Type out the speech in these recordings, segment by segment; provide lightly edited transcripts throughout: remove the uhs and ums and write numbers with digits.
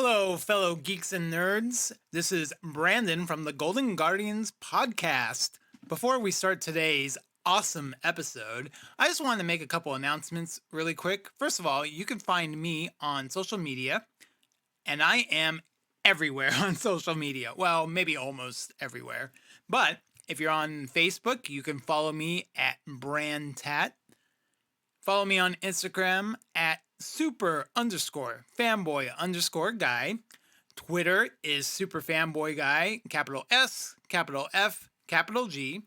Hello, fellow geeks and nerds. This is Brandon from the Golden Guardians podcast. Before we start today's awesome episode, I just wanted to make a couple announcements really quick. First of all, you can find me on social media, and I am everywhere on social media. Well, maybe almost everywhere. But if you're on Facebook, you can follow me at BrandTat. Follow me on Instagram at super_fanboy_guy. Twitter is superfanboyguy, capital S, capital F, capital G.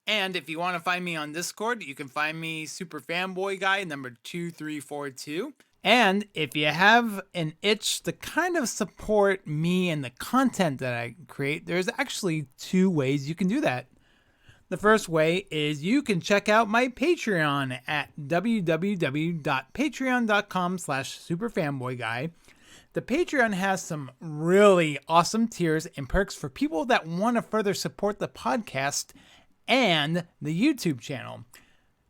And if you want to find me on Discord, you can find me superfanboyguy number 2342. And if you have an itch to kind of support me and the content that I create, there's actually two ways you can do that. The first way is you can check out my Patreon at www.patreon.com/superfanboyguy. The Patreon has some really awesome tiers and perks for people that want to further support the podcast and the YouTube channel.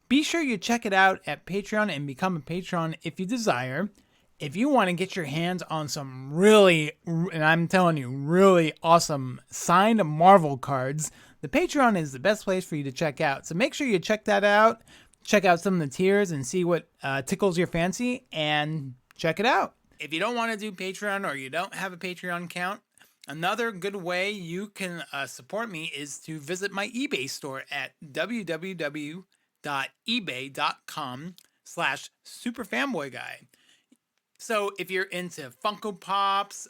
Be sure you check it out at Patreon and become a patron if you desire. If you want to get your hands on some really, and I'm telling you, really awesome signed Marvel cards, the Patreon is the best place for you to check out. So make sure you check that out. Check out some of the tiers and see what tickles your fancy and check it out. If you don't want to do Patreon or you don't have a Patreon account, another good way you can support me is to visit my eBay store at www.ebay.com/superfanboyguy. So if you're into Funko Pops,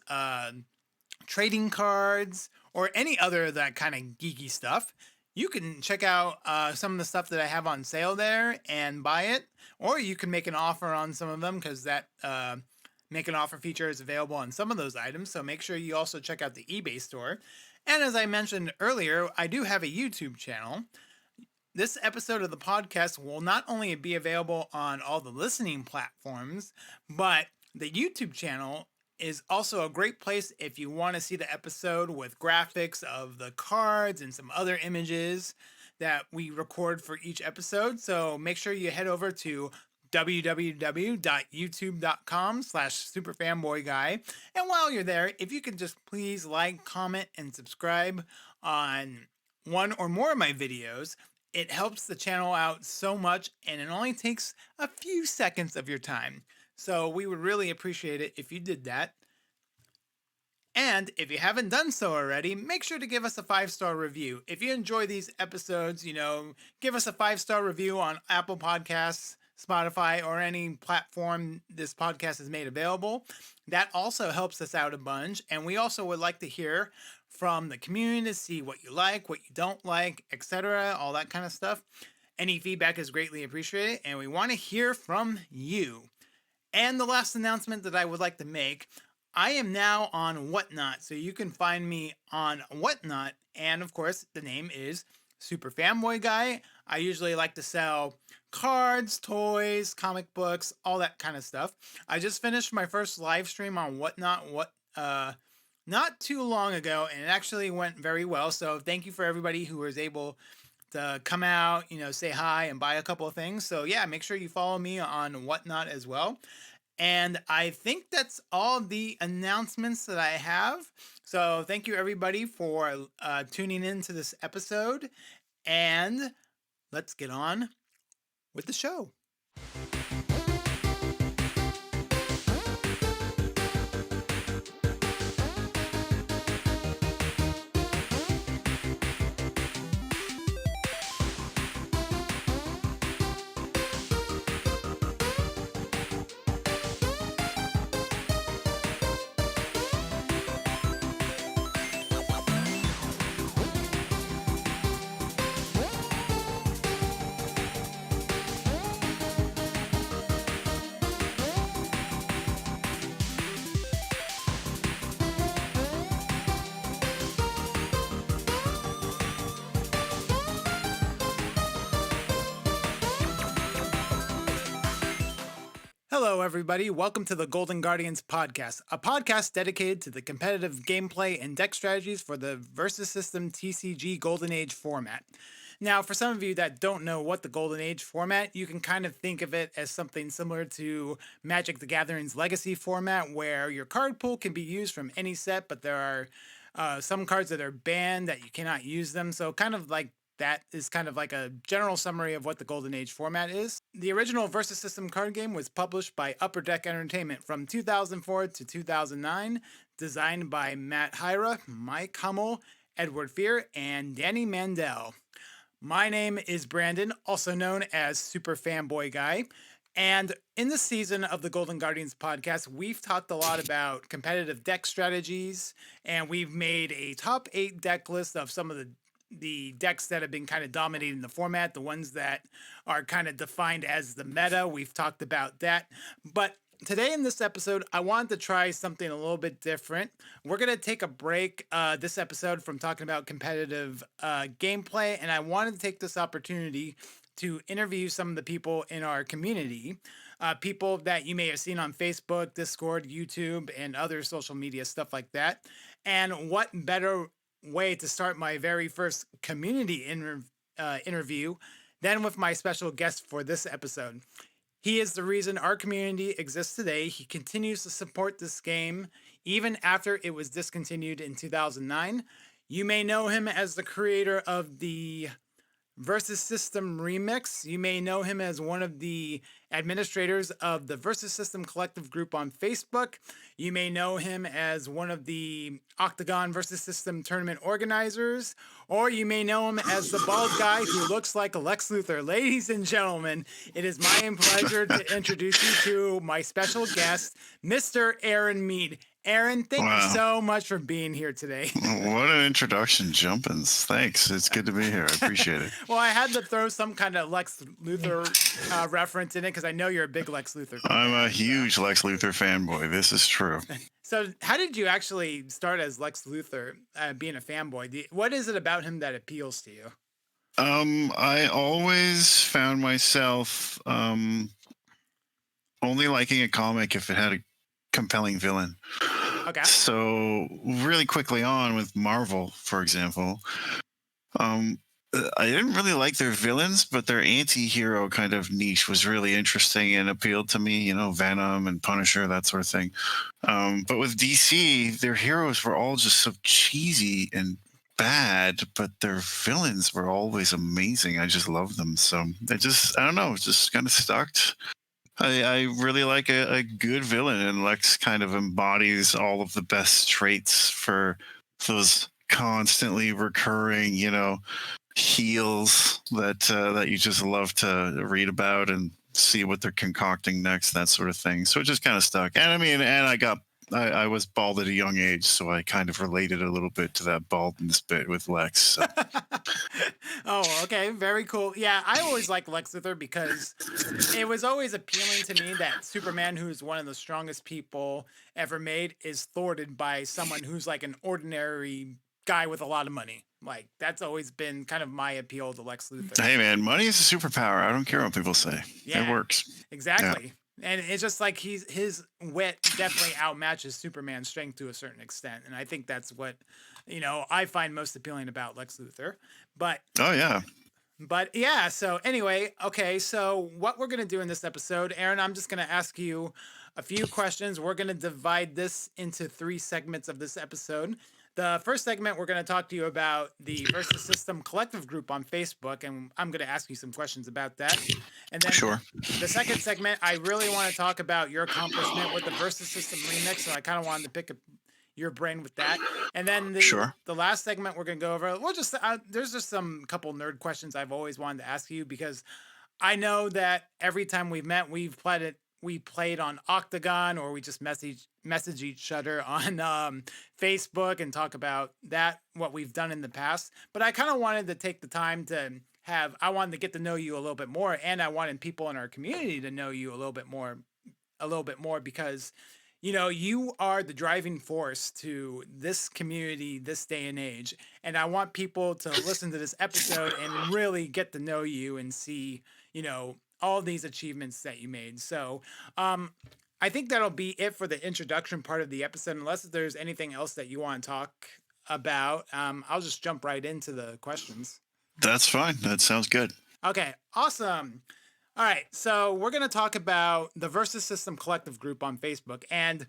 trading cards, or any other that kind of geeky stuff, you can check out some of the stuff that I have on sale there and buy it. Or you can make an offer on some of them because that make an offer feature is available on some of those items. So make sure you also check out the eBay store. And as I mentioned earlier, I do have a YouTube channel. This episode of the podcast will not only be available on all the listening platforms, but the YouTube channel is also a great place if you want to see the episode with graphics of the cards and some other images that we record for each episode. So make sure you head over to www.youtube.com/superfanboyguy. And while you're there, if you could just please like, comment, and subscribe on one or more of my videos, it helps the channel out so much, and it only takes a few seconds of your time. So we would really appreciate it if you did that. And if you haven't done so already, make sure to give us a 5-star review. If you enjoy these episodes, give us a 5-star review on Apple Podcasts, Spotify, or any platform this podcast is made available. That also helps us out a bunch. And we also would like to hear from the community to see what you like, what you don't like, etc., all that kind of stuff. Any feedback is greatly appreciated, and we want to hear from you. And the last announcement that I would like to make, I am now on Whatnot, so you can find me on Whatnot, and of course, the name is Super Fanboy Guy. I usually like to sell cards, toys, comic books, all that kind of stuff. I just finished my first live stream on Whatnot, not too long ago, and it actually went very well, so thank you for everybody who was able to come out, say hi and buy a couple of things. So yeah, make sure you follow me on Whatnot as well. And I think that's all the announcements that I have. So thank you everybody for tuning in to this episode. And let's get on with the show. Hello, everybody. Welcome to the Golden Guardians podcast, a podcast dedicated to the competitive gameplay and deck strategies for the Versus System TCG Golden Age format. Now, for some of you that don't know what the Golden Age format, you can kind of think of it as something similar to Magic the Gathering's Legacy format, where your card pool can be used from any set, but there are some cards that are banned that you cannot use them. So, kind of like that is kind of like a general summary of what the Golden Age format is. The original Versus System card game was published by Upper Deck Entertainment from 2004 to 2009, designed by Matt Hyra, Mike Hummel, Edward Fear, and Danny Mandel. My name is Brandon, also known as Super Fanboy Guy. And in this season of the Golden Guardians podcast, we've talked a lot about competitive deck strategies, and we've made a top 8 deck list of some of the decks that have been kind of dominating the format, the ones that are kind of defined as the meta. We've talked about that. But today in this episode, I wanted to try something a little bit different. We're going to take a break this episode from talking about competitive gameplay, and I wanted to take this opportunity to interview some of the people in our community, people that you may have seen on Facebook, Discord, YouTube, and other social media stuff like that. And what better way to start my very first community interview than with my special guest for this episode. He is the reason our community exists today. He continues to support this game even after it was discontinued in 2009. You may know him as the creator of the Versus System Remix. You may know him as one of the administrators of the Versus System Collective group on Facebook. You may know him as one of the Octagon Versus System tournament organizers, or you may know him as the bald guy who looks like a Lex Luthor. Ladies and gentlemen, it is my pleasure to introduce you to my special guest, Mr. Aaron Mead. Aaron, thank you so much for being here today. What an introduction, Jumpins. Thanks. It's good to be here. I appreciate it. Well, I had to throw some kind of Lex Luthor reference in it because I know you're a big Lex Luthor fan. I'm a huge Lex Luthor fanboy. This is true. So how did you actually start as Lex Luthor, being a fanboy? What is it about him that appeals to you? I always found myself only liking a comic if it had a compelling villain. Okay. So really quickly on with Marvel, for example, I didn't really like their villains, but their anti-hero kind of niche was really interesting and appealed to me, Venom and Punisher, that sort of thing. But with DC, their heroes were all just so cheesy and bad, but their villains were always amazing. I just loved them. So I don't know, it just kind of stuck. I really like a good villain, and Lex kind of embodies all of the best traits for those constantly recurring, heels that you just love to read about and see what they're concocting next, that sort of thing. So it just kind of stuck. And I was bald at a young age, so I kind of related a little bit to that baldness bit with Lex. So. Oh, okay. Very cool. Yeah, I always liked Lex Luthor because it was always appealing to me that Superman, who's one of the strongest people ever made, is thwarted by someone who's like an ordinary guy with a lot of money. Like, that's always been kind of my appeal to Lex Luthor. Hey, man, money is a superpower. I don't care what people say. Yeah, it works. Exactly. Yeah. And it's just like his wit definitely outmatches Superman's strength to a certain extent. And I think that's what, I find most appealing about Lex Luthor. But oh, yeah. But yeah, so anyway, okay, so what we're going to do in this episode, Aaron, I'm just going to ask you a few questions. We're going to divide this into 3 segments of this episode. The first segment, we're going to talk to you about the Versus System Collective group on Facebook, and I'm going to ask you some questions about that. And then sure. The second segment, I really want to talk about your accomplishment with the Versus System remix, so I kind of wanted to pick your brain with that. And then the last segment we're going to go over, there's just some couple nerd questions I've always wanted to ask you, because I know that every time we've met, we played on Octagon, or we just message each other on Facebook and talk about what we've done in the past. But I kind of wanted to take the time I wanted to get to know you a little bit more, and I wanted people in our community to know you a little bit more because you are the driving force to this community, this day and age. And I want people to listen to this episode and really get to know you and see, all these achievements that you made. So I think that'll be it for the introduction part of the episode. Unless there's anything else that you want to talk about, I'll just jump right into the questions. That's fine. That sounds good. Okay, awesome. All right, so we're going to talk about the Versus System Collective group on Facebook. And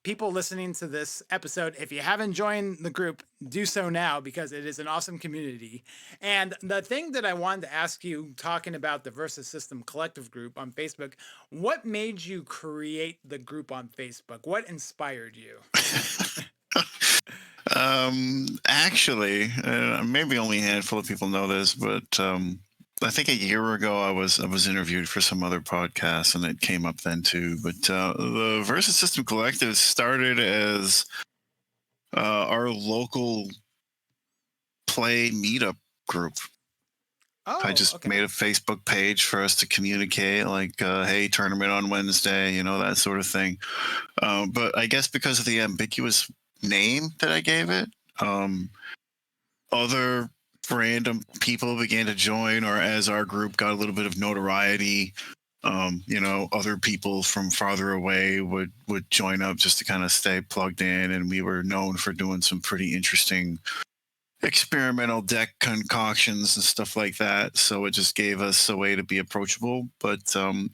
people listening to this episode, if you haven't joined the group, do so now because it is an awesome community. And the thing that I wanted to ask you, talking about the Versus System Collective group on Facebook, what made you create the group on Facebook? What inspired you? Actually, maybe only a handful of people know this, but I think a year ago I was interviewed for some other podcast, and it came up then too. But the Versus System Collective started as our local play meetup group. I Oh, just made okay. a Facebook page for us to communicate, like, hey, tournament on Wednesday, that sort of thing. But I guess because of the ambiguous name that I gave it, other random people began to join, or as our group got a little bit of notoriety, other people from farther away would join up just to kind of stay plugged in, and we were known for doing some pretty interesting experimental deck concoctions and stuff like that. So it just gave us a way to be approachable. But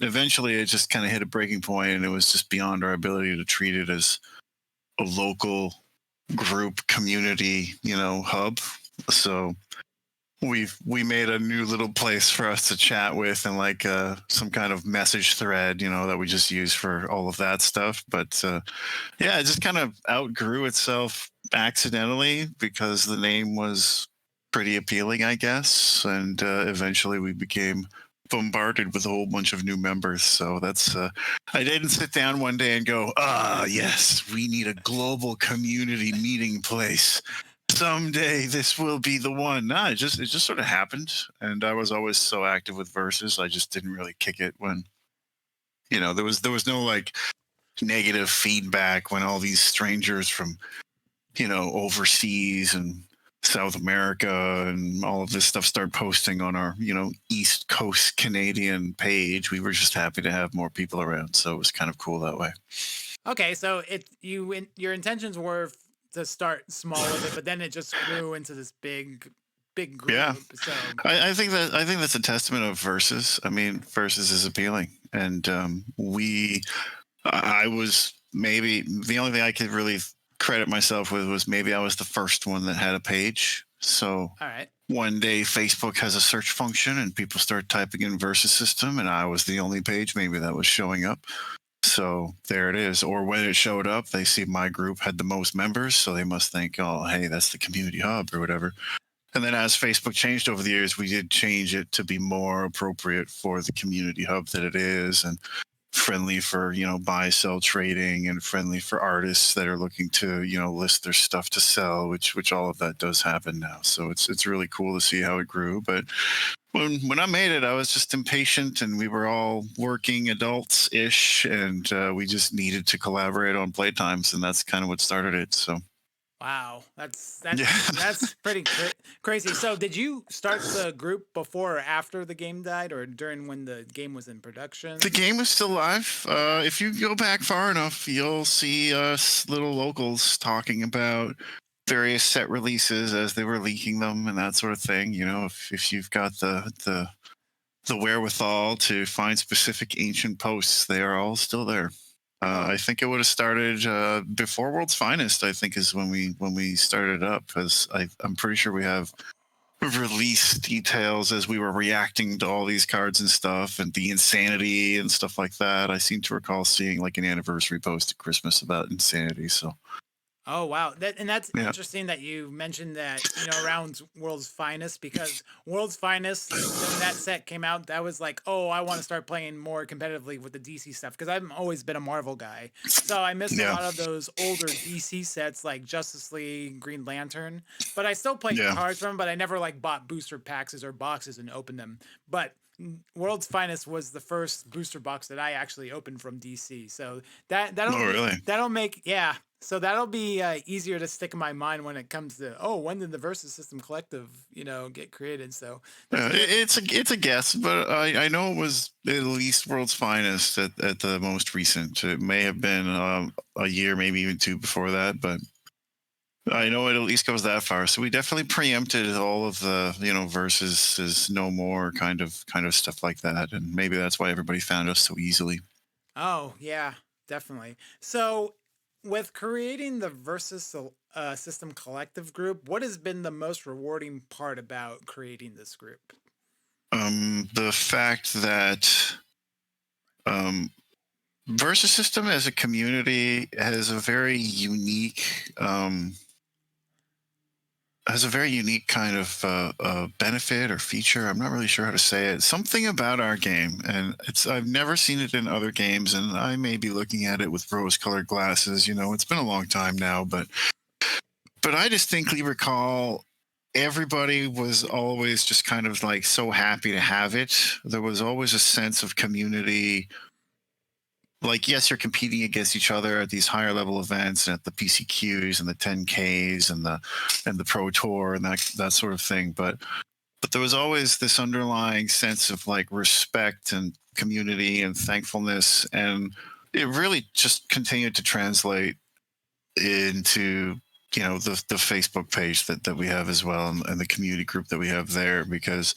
eventually, it just kind of hit a breaking point, and it was just beyond our ability to treat it as a local group community, hub. So we made a new little place for us to chat with, and like some kind of message thread, that we just use for all of that stuff. But yeah, it just kind of outgrew itself accidentally because the name was pretty appealing, I guess, and eventually we became bombarded with a whole bunch of new members. So that's I didn't sit down one day and go, yes, we need a global community meeting place. Someday this will be the one. Nah, it just sort of happened, and I was always so active with verses. I just didn't really kick it when there was no like negative feedback when all these strangers from overseas and South America and all of this stuff start posting on our East Coast Canadian page. We were just happy to have more people around, so it was kind of cool that way. Okay, so your intentions were to start small with it, but then it just grew into this big Yeah, group. So, I think that's a testament of verses. I mean, verses is appealing, and I was maybe the only thing I could really credit myself with was maybe I was the first one that had a page. So all right. one day Facebook has a search function and people start typing in versus system, and I was the only page maybe that was showing up. So there it is. Or when it showed up, they see my group had the most members, so they must think, oh, hey, that's the community hub or whatever. And then as Facebook changed over the years, we did change it to be more appropriate for the community hub that it is, and friendly for buy sell trading, and friendly for artists that are looking to list their stuff to sell, which all of that does happen now. So it's really cool to see how it grew. But when I made it, I was just impatient, and we were all working adults ish, and we just needed to collaborate on playtimes, and that's kind of what started it. So Wow, yeah. that's pretty crazy. So, did you start the group before or after the game died, or during when the game was in The production? game is still live. If you go back far enough, you'll see us little locals talking about various set releases as they were leaking them and that sort of thing. If you've got the wherewithal to find specific ancient posts, they are all still there. I Oh, think it would have started before World's Finest. I think is when we started up, because I'm pretty sure we have release details as we were reacting to all these cards and stuff, and the insanity and stuff like that. I seem to recall seeing like an anniversary post at Christmas about insanity. So oh wow. That's yeah, interesting that you mentioned that, around World's Finest, because World's Finest, when that set came out, that was like, oh, I want to start playing more competitively with the DC stuff because I've always been a Marvel guy. So I missed a yeah, lot of those older DC sets like Justice League, Green Lantern, but I still played yeah. cards from them, but I never like bought booster packs or boxes and opened them. But World's Finest was the first booster box that I actually opened from DC. So Oh, really? that'll make, yeah. So that'll be easier to stick in my mind when it comes to, oh, when did the Versus System Collective get created? So that's good. It's a guess, but I know it was at least World's Finest at the most recent. It may have been a year, maybe even two before that, but I know it at least goes that far. So we definitely preempted all of the, versus is no more kind of stuff like that. And maybe that's why everybody found us so easily. Oh, yeah, definitely. So, with creating the System Collective group, what has been the most rewarding part about creating this group? The fact that um, Versus System as a community has a very unique kind of benefit or feature. I'm not really sure how to say it. Something about our game, and I've never seen it in other games, and I may be looking at it with rose-colored glasses. It's been a long time now, but I distinctly recall everybody was always just kind of like so happy to have it. There was always a sense of community. Like, yes, you're competing against each other at these higher level events and at the PCQs and the 10Ks and the Pro Tour and that sort of thing. But there was always this underlying sense of like respect and community and thankfulness, and it really just continued to translate into the Facebook page that we have as well, and the community group that we have there, because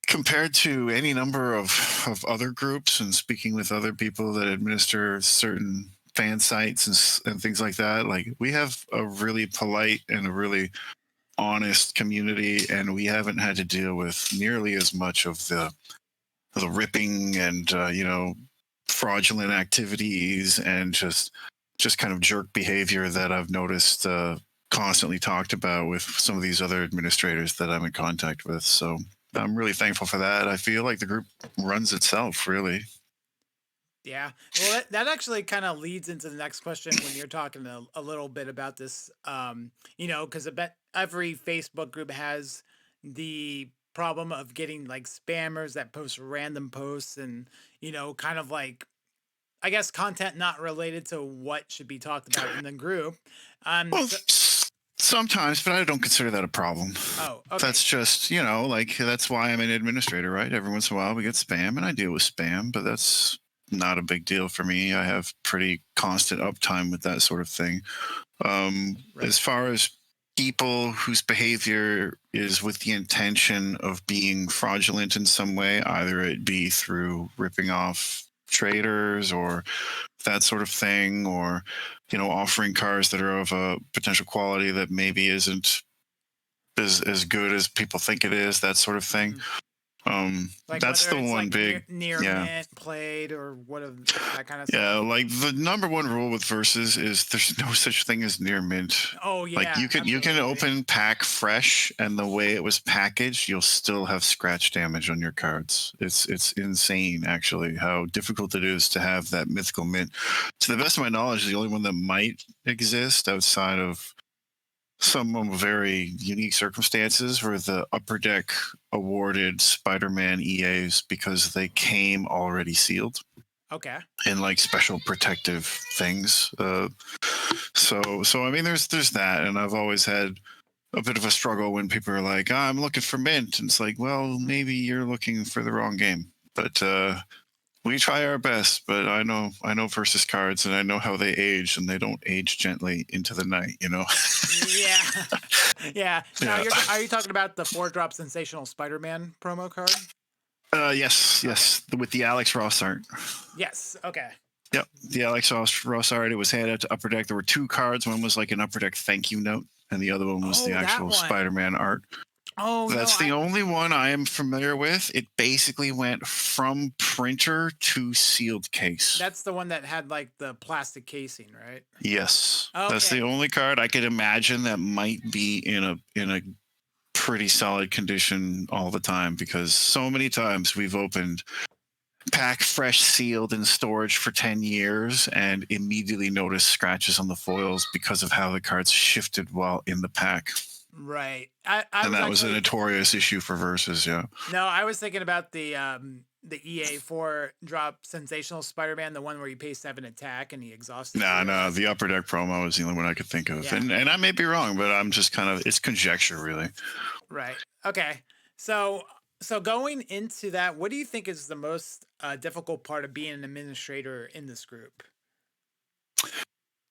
compared to any number of other groups and speaking with other people that administer certain fan sites and things like that, like we have a really polite and a really honest community, and we haven't had to deal with nearly as much of the ripping and fraudulent activities and just kind of jerk behavior that I've noticed constantly talked about with some of these other administrators that I'm in contact with. So I'm really thankful for that. I feel like the group runs itself, really. Yeah. Well, that actually kind of leads into the next question when you're talking a little bit about this. Because I bet every Facebook group has the problem of getting like spammers that post random posts and, kind of like, I guess, content not related to what should be talked about in the group. Well, So, sometimes, but I don't consider that a problem. oh, okay. That's just, like that's why I'm an administrator, right? Every once in a while we get spam and I deal with spam, but that's not a big deal for me. I have pretty constant uptime with that sort of thing. Right. As far as people whose behavior is with the intention of being fraudulent in some way, either it be through ripping off traders or that sort of thing, or offering cars that are of a potential quality that maybe isn't as good as people think it is, that sort of thing. Mhm. Like That's whether the it's one like big, near yeah. mint played or what of that kind of Yeah, stuff. like the number one rule with verses is there's no such thing as near mint. Oh Like yeah, you can absolutely. open pack fresh, and the way it was packaged, you'll still have scratch damage on your cards. It's insane actually how difficult it is to have that mythical mint. To the best of my knowledge, the only one that might exist outside of some very unique circumstances were the Upper Deck awarded Spider-Man EAs, because they came already sealed Okay. in like special protective things. So I mean, there's that, and I've always had a bit of a struggle when people are like, I'm looking for mint, and it's like, well, maybe you're looking for the wrong game. But we try our best. But I know versus cards, and I know how they age, and they don't age gently into the night. Yeah. Yeah. Now Yeah. are you talking about the 4-drop sensational Spider-Man promo card? Yes, Okay. yes, with the Alex Ross art. Yes. Okay. Yep, the Alex Ross art. It was handed out to Upper Deck. There were two cards. One was like an Upper Deck thank you note, and the other one was the Oh, that actual one. Spider-Man art. Oh no, That's the I only one I am familiar with. It basically went from printer to sealed case. that's the one that had like the plastic casing, right? Yes, that's the Okay. only card I could imagine that might be in a pretty solid condition all the time, because so many times we've opened pack fresh sealed in storage for 10 years and immediately noticed scratches on the foils because of how the cards shifted while in the pack. Right. I And was that was a actually notorious issue for verses, yeah. no, I was thinking about the EA 4-drop sensational Spider-Man, the one where you pay 7 attack and he exhausts No, no, heroes. the Upper Deck promo was the only one I could think of. Yeah. And I may be wrong, but I'm just kind of, it's conjecture, really. Right. Okay. So going into that, what do you think is the most difficult part of being an administrator in this group?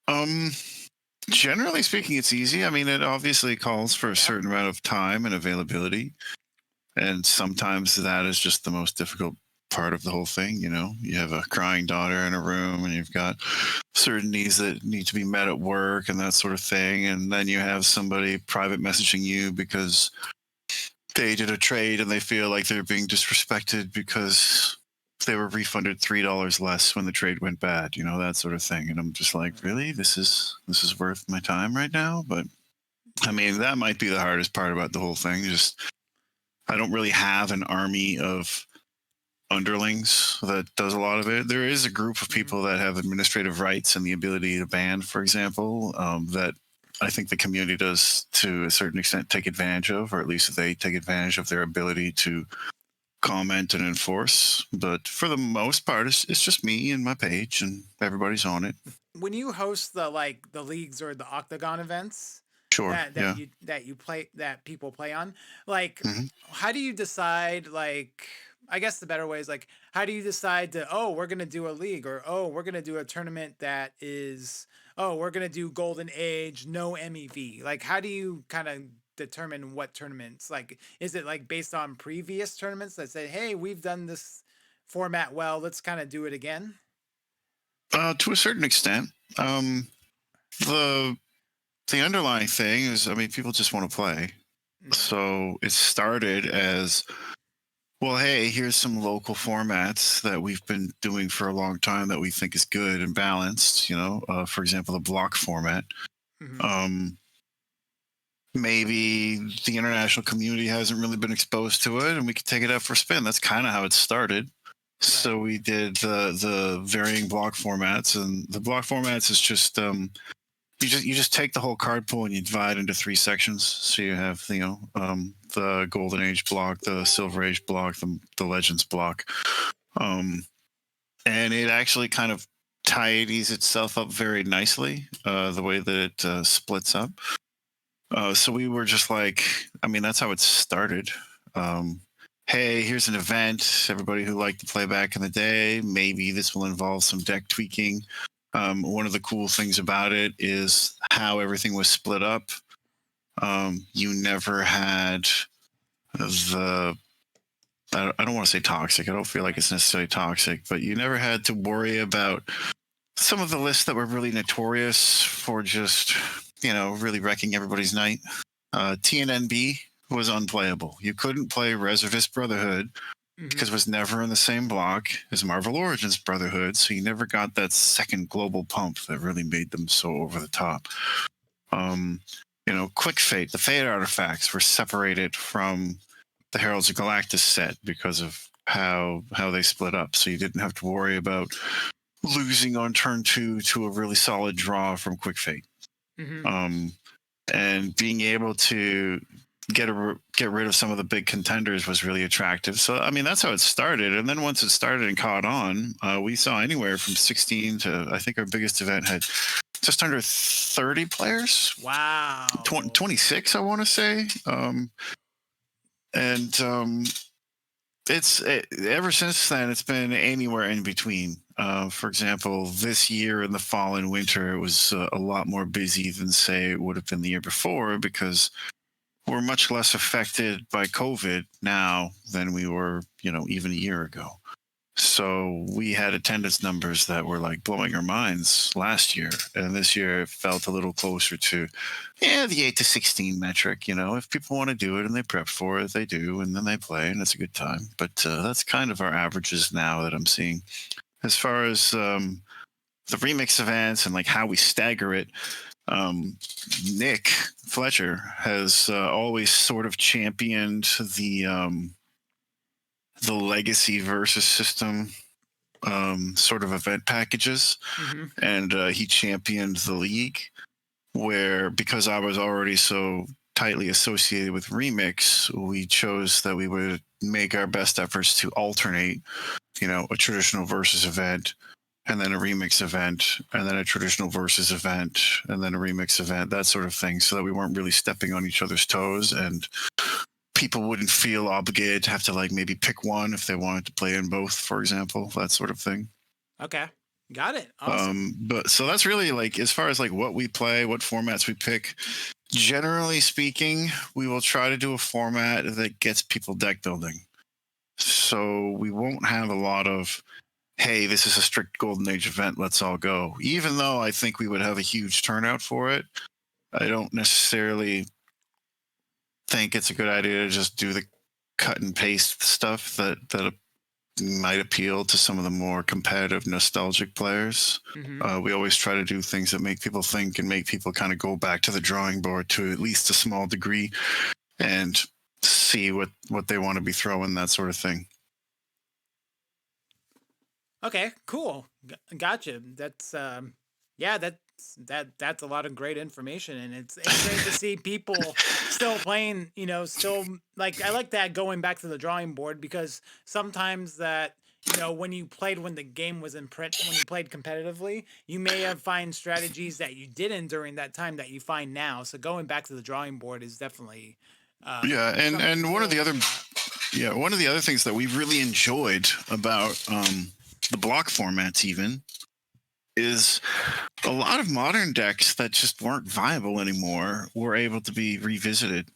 Um, Generally speaking, it's easy. I mean, it obviously calls for a Okay. certain amount of time and availability. And sometimes that is just the most difficult part of the whole thing. You know, you have a crying daughter in a room and you've got certain needs that need to be met at work and that sort of thing. And then you have somebody private messaging you because they did a trade and they feel like they're being disrespected because they were refunded $3 less when the trade went bad, you know, that sort of thing. And I'm just like, Right. really? This is worth my time right now? But I Yeah. mean, that might be the hardest part about the whole thing. Just I don't really have an army of underlings that does a lot of it. There is a group of Mhm. people that have administrative rights and the ability to ban, for example, that I think the community does to a certain extent take advantage of, or at least they take advantage of their ability to comment and enforce. But for the most part, it's just me and my page, and everybody's on it. When you host the like the leagues or the octagon events Sure. Yeah. that you play that people play on, like Hmm. how do you decide like I guess the better way is like how do you decide to oh we're gonna do a league or oh we're gonna do a tournament that is oh we're gonna do golden age no MEV like how do you kind of determine what tournaments like is it like based on previous tournaments that say hey we've done this format well let's kind of do it again. To a certain extent, um, the the underlying thing is, I mean, people just want to play. Hmm. So it started as, well, hey, here's some local formats that we've been doing for a long time that we think is good and balanced. You know, for example, the block format. Hmm. Um, Maybe the international community hasn't really been exposed to it, and we could take it out for a spin. That's kind of how it started. Right. So we did the varying block formats, and the block formats is just you just take the whole card pool and you divide into three sections. So you have the Golden Age block, the Silver Age block, the Legends block, um, and it actually kind of tidies itself up very nicely the way that it splits up. So we were just like, I mean, that's how it started. Um, hey, here's an event. Everybody who liked to play back in the day, maybe this will involve some deck tweaking. One of the cool things about it is how everything was split up. You never had the, I don't want to say toxic. I don't feel like it's necessarily toxic, but you never had to worry about some of the lists that were really notorious for just, really wrecking everybody's night. TNNB was unplayable. You couldn't play Reservist Brotherhood Hmm. because it was never in the same block as Marvel Origins Brotherhood, so you never got that second global pump that really made them so over the top. Um, Quick Fate, the Fate artifacts were separated from the Heralds of Galactus set because of how they split up, so you didn't have to worry about losing on turn two to a really solid draw from Quick Fate. Hmm. Um, and being able to get rid of some of the big contenders was really attractive. So I mean, that's how it started. And then once it started and caught on, we saw anywhere from 16 to, I think our biggest event had just under 30 players, Wow. 26, I want to say. And ever since then it's been anywhere in between. For example, this year in the fall and winter it was a lot more busy than say it would have been the year before, because we're much less affected by COVID now than we were, even a year ago. So we had attendance numbers that were like blowing our minds last year, and this year it felt a little closer to, yeah, the 8 to 16 metric. If people want to do it and they prep for it, they do, and then they play, and it's a good time. But that's kind of our averages now that I'm seeing. As far as the remix events and like how we stagger it, um, Nick Fletcher has always sort of championed the legacy versus system sort of event packages, Hmm. and he championed the league. Where, because I was already so tightly associated with Remix, we chose that we would make our best efforts to alternate, a traditional versus event, and then a remix event, and then a traditional versus event, and then a remix event, that sort of thing, so that we weren't really stepping on each other's toes, and people wouldn't feel obligated to have to like maybe pick one if they wanted to play in both, for example, that sort of thing. Okay. Got it. Awesome. But so that's really like as far as like what we play, what formats we pick. Generally speaking, we will try to do a format that gets people deck building. So we won't have a lot of, hey, this is a strict Golden Age event, let's all go. Even though I think we would have a huge turnout for it, I don't necessarily think it's a good idea to just do the cut and paste stuff that might appeal to some of the more competitive, nostalgic players. Hmm. We always try to do things that make people think and make people kind of go back to the drawing board to at least a small degree and see what they want to be throwing, that sort of thing. Okay, cool. Gotcha. That's yeah, that's a lot of great information, and it's great to see people still playing, still like I like that going back to the drawing board because sometimes that when you played when the game was in print when you played competitively, you may have find strategies that you didn't during that time that you find now. So going back to the drawing board is definitely Yeah, something and one of cool the to other see that. one of the other things that we really enjoyed about the block formats even is a lot of modern decks that just weren't viable anymore were able to be revisited,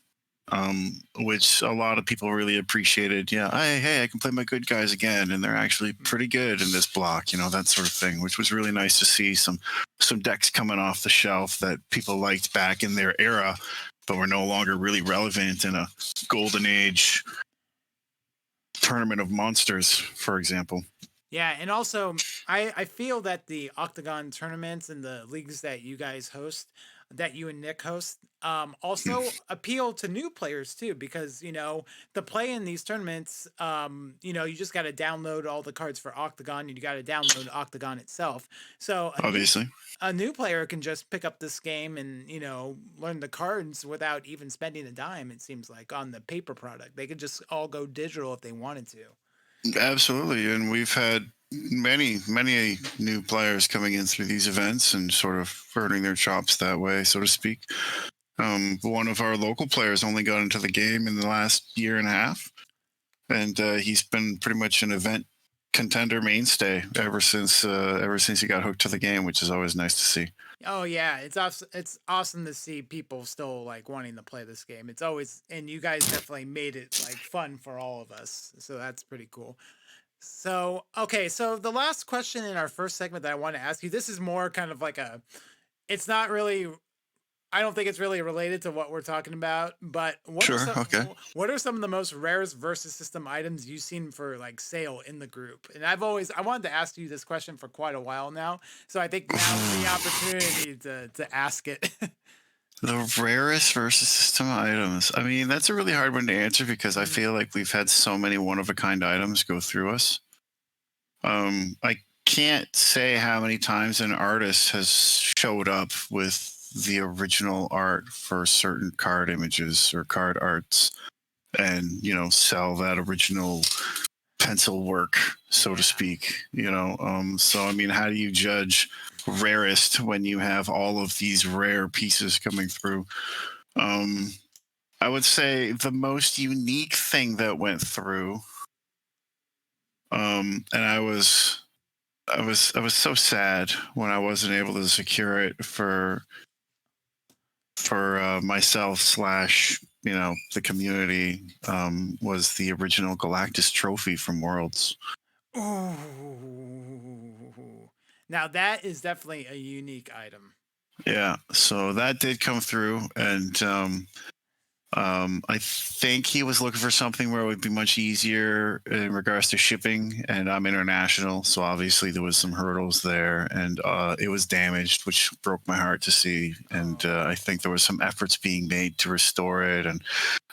which a lot of people really appreciated. Yeah, hey, I can play my good guys again, and they're actually pretty good in this block, that sort of thing, which was really nice to see some decks coming off the shelf that people liked back in their era, but were no longer really relevant in a golden age tournament of monsters, for example. Yeah, and also I feel that the Octagon tournaments and the leagues that you guys host, that you and Nick host, also appeal to new players too, because to play in these tournaments, you just got to download all the cards for Octagon, and you got to download Octagon itself. So Obviously. a new player can just pick up this game and learn the cards without even spending a dime. It seems like on the paper product, they could just all go digital if they wanted to. Absolutely, and we've had many new players coming in through these events and sort of earning their chops that way, so to speak. One of our local players only got into the game in the last year and a half, and he's been pretty much an event contender mainstay ever since he got hooked to the game, which is always nice to see. Oh yeah, it's awesome to see people still like wanting to play this game. It's always and you guys definitely made it like fun for all of us. So that's pretty cool. So, okay, so the last question in our first segment that I want to ask you, this is more kind of like it's not really I don't think it's really related to what we're talking about, but Sure. Okay. what are some of the most rarest versus system items you've seen for like sale in the group? And I wanted to ask you this question for quite a while now, so I think now's the opportunity to ask it. The rarest versus system items. I mean, that's a really hard one to answer because I Mm, feel like we've had so many one of a kind items go through us. I can't say how many times an artist has showed up with the original art for certain card images or card arts and, sell that original pencil work, so to yeah. speak, so I mean, how do you judge rarest when you have all of these rare pieces coming through? Um, I would say the most unique thing that went through, and I was so sad when I wasn't able to secure it for myself slash the community, was the original Galactus trophy from Worlds. Ooh. Now that is definitely a unique item. Yeah, so that did come through, and I think he was looking for something where it would be much easier in regards to shipping, and I'm international, so obviously there was some hurdles there, and it was damaged, which broke my heart to see. And Oh. I think there was some efforts being made to restore it, and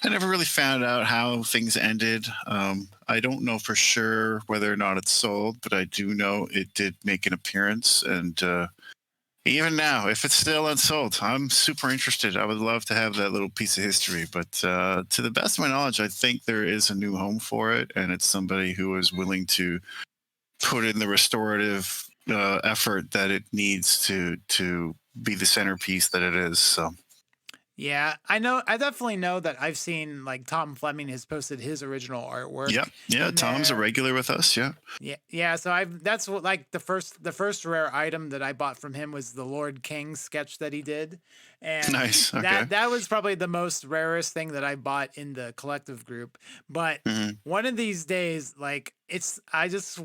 I never really found out how things ended. I don't know for sure whether or not it's sold, but I do know it did make an appearance, and even now, if it's still unsold, I'm super interested. I would love to have that little piece of history. But to the best of my knowledge, I think there is a new home for it, and it's somebody who is willing to put in the restorative effort that it needs to be the centerpiece that it is. So Yeah, I know. I definitely know that I've seen like Tom Fleming has posted his original artwork Yep. Yeah. in Tom's a there. regular with us. Yeah. Yeah, yeah. So I've that's what like the first rare item that I bought from him was the Lord King sketch that he did, and Nice. Okay. that was probably the most rarest thing that I bought in the collective group. But Hmm. one of these days, like it's I just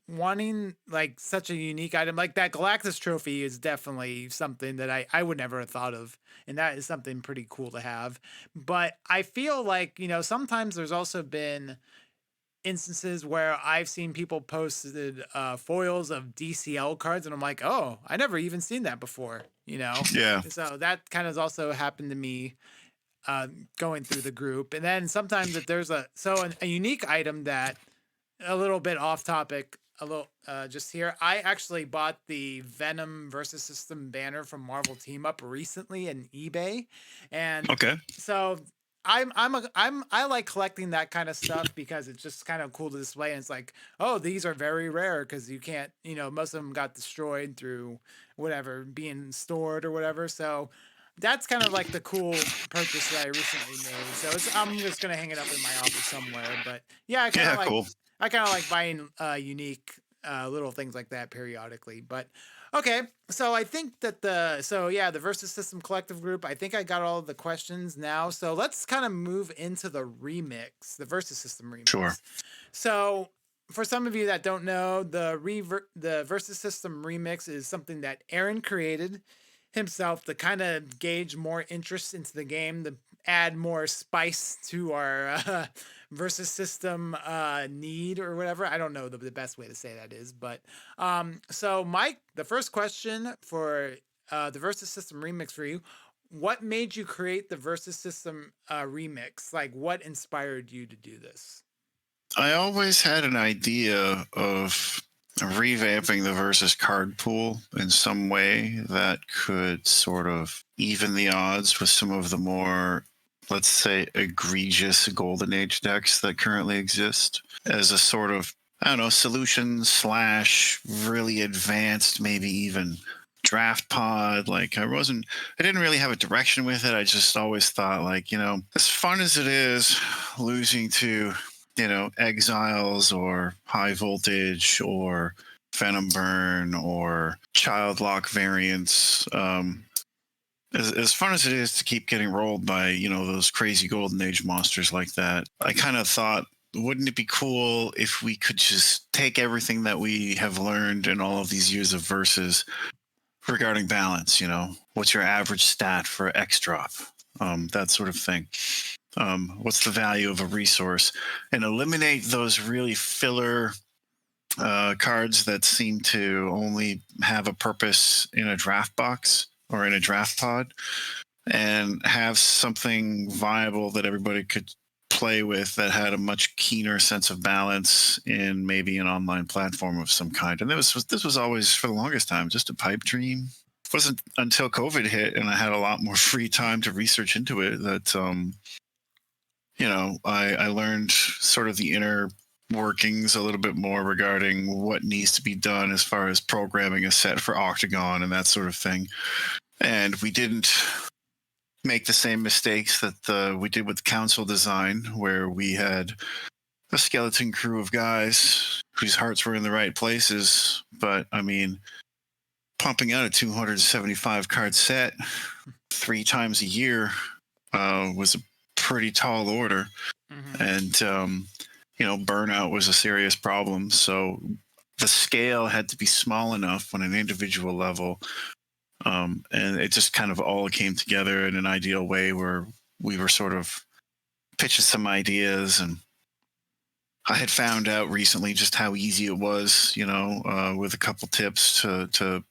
wanting like such a unique item like that Galactus trophy is definitely something that I would never have thought of, and that is something pretty cool to have. But I feel like sometimes there's also been instances where I've seen people posted foils of DCL cards, and I'm like, oh, I never even seen that before. Yeah. So that kind of also happened to me uh, going through the group. And then sometimes if there's a unique item that a little bit off topic, a little just here. I actually bought the Venom versus System banner from Marvel Team Up recently in eBay, and Okay. so I like collecting that kind of stuff because it's just kind of cool to display. And it's like, oh, these are very rare because you can't, most of them got destroyed through whatever being stored or whatever. So that's kind of like the cool purchase that I recently made. So I'm just gonna hang it up in my office somewhere. But yeah, Yeah. Cool. I kind of like buying unique little things like that periodically. But okay, so I think that the Versus System Collective group, I think I got all of the questions now. So let's kind of move into the remix, the Versus System Sure. remix. So for some of you that don't know, the Versus System remix is something that Aaron created himself to kind of gauge more interest into the game, to add more spice to our versus system need or whatever. I don't know the best way to say that is, but so Mike, the first question for the versus system remix for you: what made you create the versus system remix? Like, what inspired you to do this? I always had an idea of revamping the versus card pool in some way that could sort of even the odds with some of the more, let's say, egregious golden age decks that currently exist as a sort of, I don't know, solution slash really advanced, maybe even draft pod. Like I didn't really have a direction with it. I just always thought, like, as fun as it is losing to exiles or high voltage or venom burn or child lock variants, as fun as it is to keep getting rolled by those crazy golden age monsters like that, I kind of thought, wouldn't it be cool if we could just take everything that we have learned in all of these years of verses regarding balance, what's your average stat for X drop, that sort of thing, what's the value of a resource, and eliminate those really filler cards that seem to only have a purpose in a draft box or in a draft pod, and have something viable that everybody could play with that had a much keener sense of balance in maybe an online platform of some kind. And this was always, for the longest time, just a pipe dream. It wasn't until COVID hit and I had a lot more free time to research into it that I learned sort of the inner workings a little bit more regarding what needs to be done as far as programming a set for Octagon and that sort of thing. And we didn't make the same mistakes that we did with council design, where we had a skeleton crew of guys whose hearts were in the right places. But I mean, pumping out a 275 card set 3 times a year was a pretty tall order. Mm-hmm. And burnout was a serious problem. So the scale had to be small enough on an individual level, and it just kind of all came together in an ideal way where we were sort of pitching some ideas. And I had found out recently just how easy it was, with a couple tips to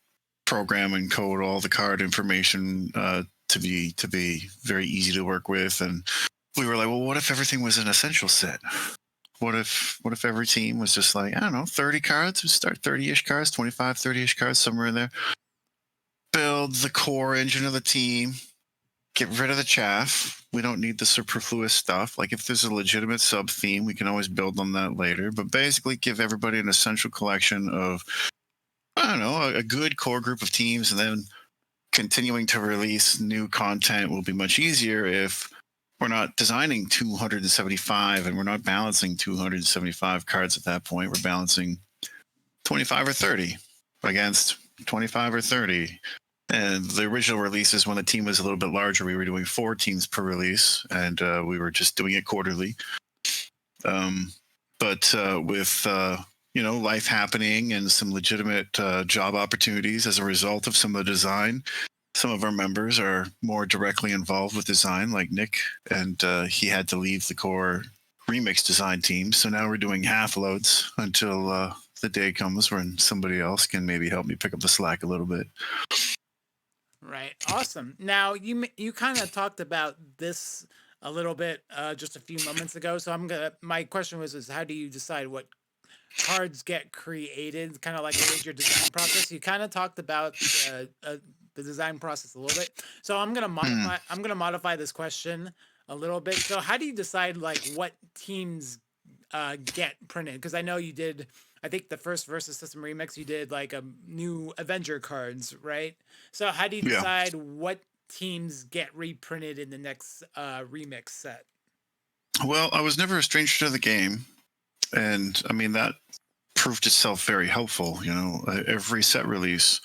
program and code all the card information to be very easy to work with. And we were like, well, what if everything was an essential set? What if every team was just like, I don't know, 30 cards? We start 30-ish cards, 25, 30-ish cards, somewhere in there. Build the core engine of the team, get rid of the chaff. We don't need the superfluous stuff. Like, if there's a legitimate sub theme, we can always build on that later. But basically give everybody an essential collection of, I don't know, a good core group of teams, and then continuing to release new content will be much easier if we're not designing 275 and we're not balancing 275 cards at that point. We're balancing 25 or 30 against 25 or 30. And the original releases, when the team was a little bit larger, we were doing 4 teams per release, and we were just doing it quarterly. But with life happening and some legitimate job opportunities as a result of some of the design, some of our members are more directly involved with design, like Nick, and he had to leave the core remix design team. So now we're doing half loads until the day comes when somebody else can maybe help me pick up the slack a little bit. Right. Awesome. Now you kind of talked about this a little bit just a few moments ago. So my question was is how do you decide what cards get created? Kind of like what is your design process? You kind of talked about the design process a little bit. So Hmm. I'm gonna modify this question a little bit. So how do you decide like what teams get printed? Because I know you did. I think the first Versus System Remix you did like a new Avenger cards, right? So how do you Yeah. decide what teams get reprinted in the next remix set? Well, I was never a stranger to the game, and I mean that proved itself very helpful. Every set release,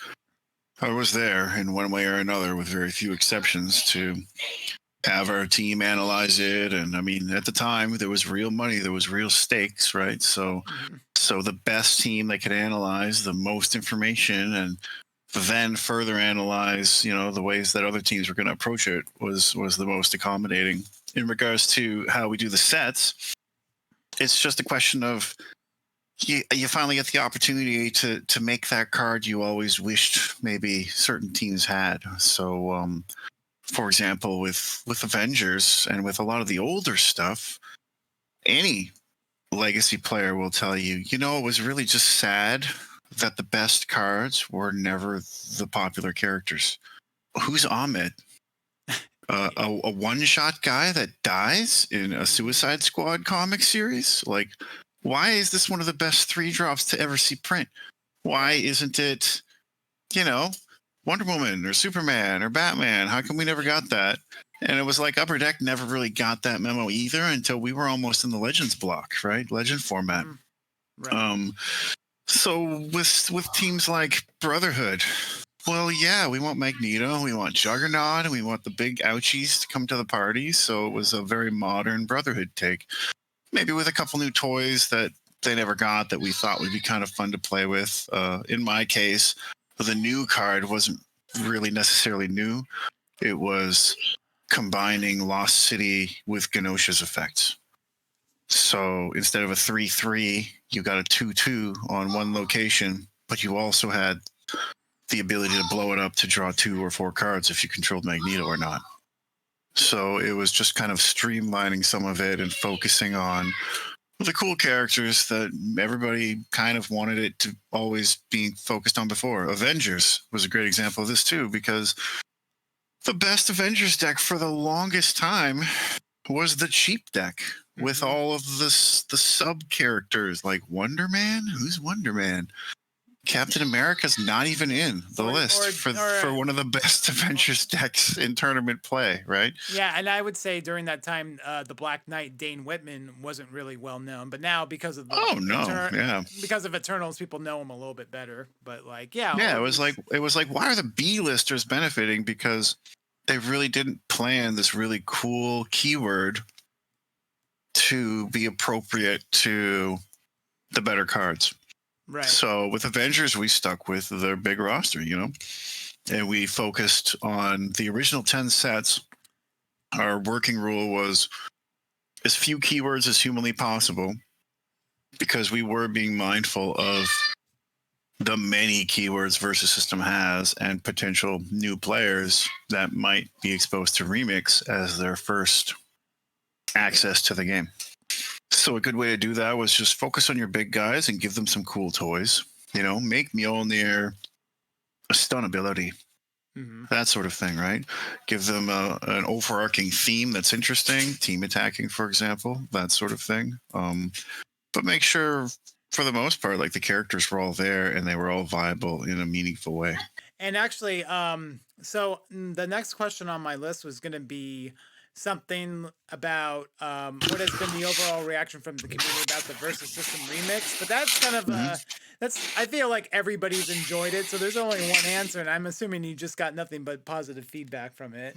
I was there in one way or another, with very few exceptions, to have our team analyze it. And I mean, at the time, there was real money, there was real stakes, right? So, Mm-hmm. so the best team that could analyze the most information and then further analyze, the ways that other teams were going to approach it was the most accommodating. In regards to how we do the sets, it's just a question of you finally get the opportunity to make that card you always wished maybe certain teams had. So, for example, with Avengers and with a lot of the older stuff, any legacy player will tell you, it was really just sad that the best cards were never the popular characters. Who's Ahmed? A one-shot guy that dies in a Mm-hmm. Suicide Squad comic series? Like, why is this one of the best 3 drops to ever see print? Why Right. isn't it, you know, Wonder Woman or Superman or Batman? How come we never got that? And it was like Upper Deck never really got that memo either until we were almost in the Legends block, right? Legend format. Mm-hmm. Right. Um, so with teams like Brotherhood, well, yeah, we want Magneto, we want Juggernaut, and we want the big ouchies to come to the party. So it was a very modern Brotherhood take, maybe with a couple new toys that they never got that we thought would be kind of fun to play with. In my case, the new card wasn't really necessarily new. It was combining Lost City with Genosha's effects. So instead of a 3/3, you got a 2/2 on one location, but you also had the ability to blow it up to draw 2 or 4 cards if you controlled Magneto or not. So it was just kind of streamlining some of it and focusing on the cool characters that everybody kind of wanted it to always be focused on before. Avengers was a great example of this too, because the best Avengers deck for the longest time was the cheap deck with Mm-hmm. all of the sub characters like Wonder Man. Who's Wonder Man? Captain America's not even in the Or list or for or one of the best Avengers decks in tournament play, right? Yeah, and I would say during that time, the Black Knight Dane Whitman wasn't really well known, but now Oh no, yeah. Because of Eternals, people know him a little bit better. But like, yeah, Yeah, all it was like these. why are the B listers benefiting? Because they really didn't plan this really cool keyword to be appropriate to the better cards. Right. So with Avengers, we stuck with their big roster, and we focused on the original 10 sets. Our working rule was as few keywords as humanly possible, because we were being mindful of the many keywords Versus System has and potential new players that might be exposed to Remix as their first access to the game. So a good way to do that was just focus on your big guys and give them some cool toys. Make Mjolnir a stun ability, Hmm. that sort of thing, right? Give them an overarching theme that's interesting, team attacking, for example, that sort of thing. But make sure, for the most part, like the characters were all there and they were all viable in a meaningful way. And actually, the next question on my list was going to be something about what has been the overall reaction from the community about the Versus System remix. But that's kind of Mhm. that's I feel like everybody's enjoyed it, so there's only one answer, and I'm assuming you just got nothing but positive feedback from it.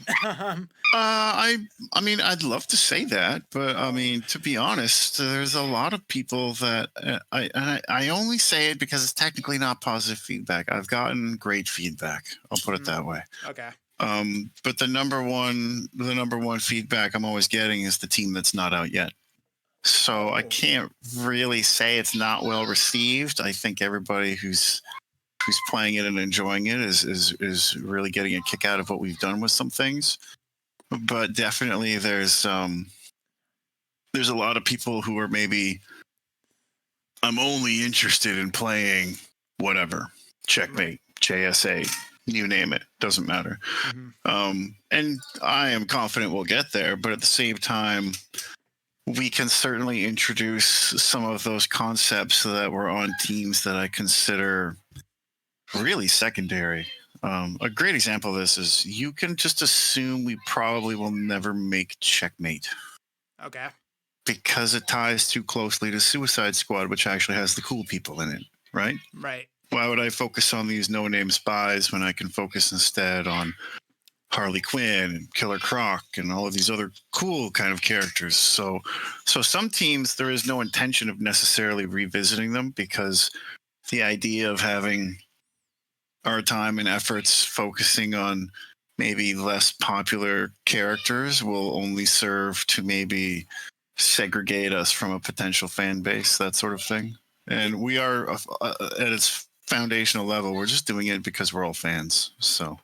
I mean, I'd love to say that, but I Oh, mean, to be honest, there's a lot of people that I only say it because it's technically not positive feedback. I've gotten great feedback. I'll put it mhm. that way. Okay. But the number one feedback I'm always getting is the team that's not out yet. So I Oh, can't really say it's not well received. I think everybody who's playing it and enjoying it is really getting a kick out of what we've done with some things. But definitely there's a lot of people who are maybe, I'm only interested in playing whatever, right. checkmate, JSA, you name it, doesn't matter. Hmm. And I am confident we'll get there, but at the same time, we can certainly introduce some of those concepts that were on teams that I consider really secondary. A great example of this is you can just assume we probably will never make checkmate Okay. because it ties too closely to Suicide Squad, which actually has the cool people in it, right? Right. Why would I focus on these no-name spies when I can focus instead on Harley Quinn and Killer Croc and all of these other cool kind of characters? So some teams there is no intention of necessarily revisiting them because the idea of having our time and efforts focusing on maybe less popular characters will only serve to maybe segregate us from a potential fan base, that sort of thing. Yeah. And we are at its foundational level, we're just doing it because we're all fans. So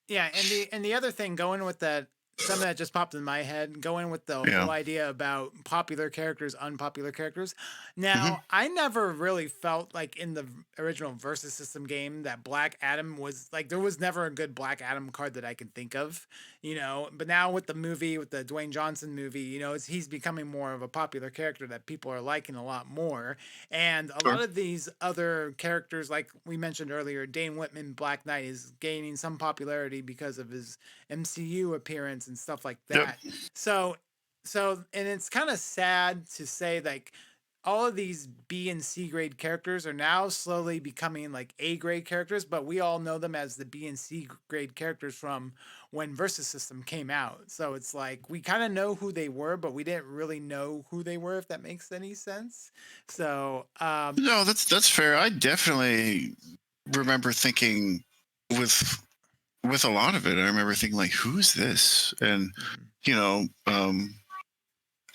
Yeah, and the other thing going with that, something that just popped in my head, going with the yeah. whole idea about popular characters, unpopular characters. Hmm. Now, I never really felt like in the original Versus System game that Black Adam was like there was never a good Black Adam card that I can think of, But now with the movie, with the Dwayne Johnson movie, he's becoming more of a popular character that people are liking a lot more. And a Sure. lot of these other characters, like we mentioned earlier, Dane Whitman, Black Knight, is gaining some popularity because of his MCU appearance and stuff like Yep. that. So, and it's kind of sad to say like all of these B and C grade characters are now slowly becoming like A grade characters, but we all know them as the B and C grade characters from when Versus System came out. So it's like we kind of know who they were, but we didn't really know who they were, if that makes any sense. So, No, that's fair. I definitely remember thinking with with a lot of it, I remember thinking like, who's this? And mhm, you know,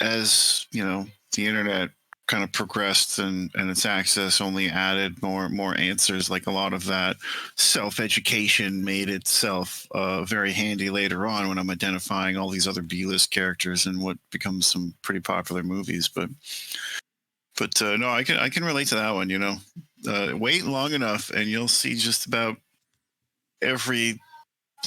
as the internet kind of progressed and its access only added more answers, like a lot of that self-education made itself very handy later on when I'm identifying all these other b-list characters and what becomes some pretty popular movies. But no, I can relate to that one. Wait long enough and you'll see just about every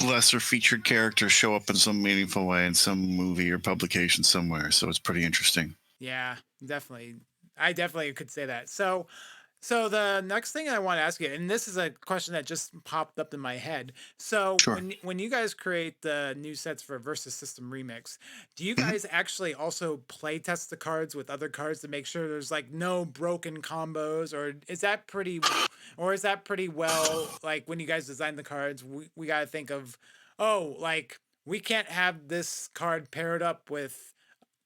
lesser featured character show up in some meaningful way in some movie or publication somewhere, so it's pretty interesting. yeah, definitely. I definitely could say that. So the next thing I want to ask you, and this is a question that just popped up in my head. So Sure. when you guys create the new sets for Versus System Remix, do you Mhm. guys actually also play test the cards with other cards to make sure there's like no broken combos, or is that pretty well like when you guys design the cards, we got to think of, oh, like we can't have this card paired up with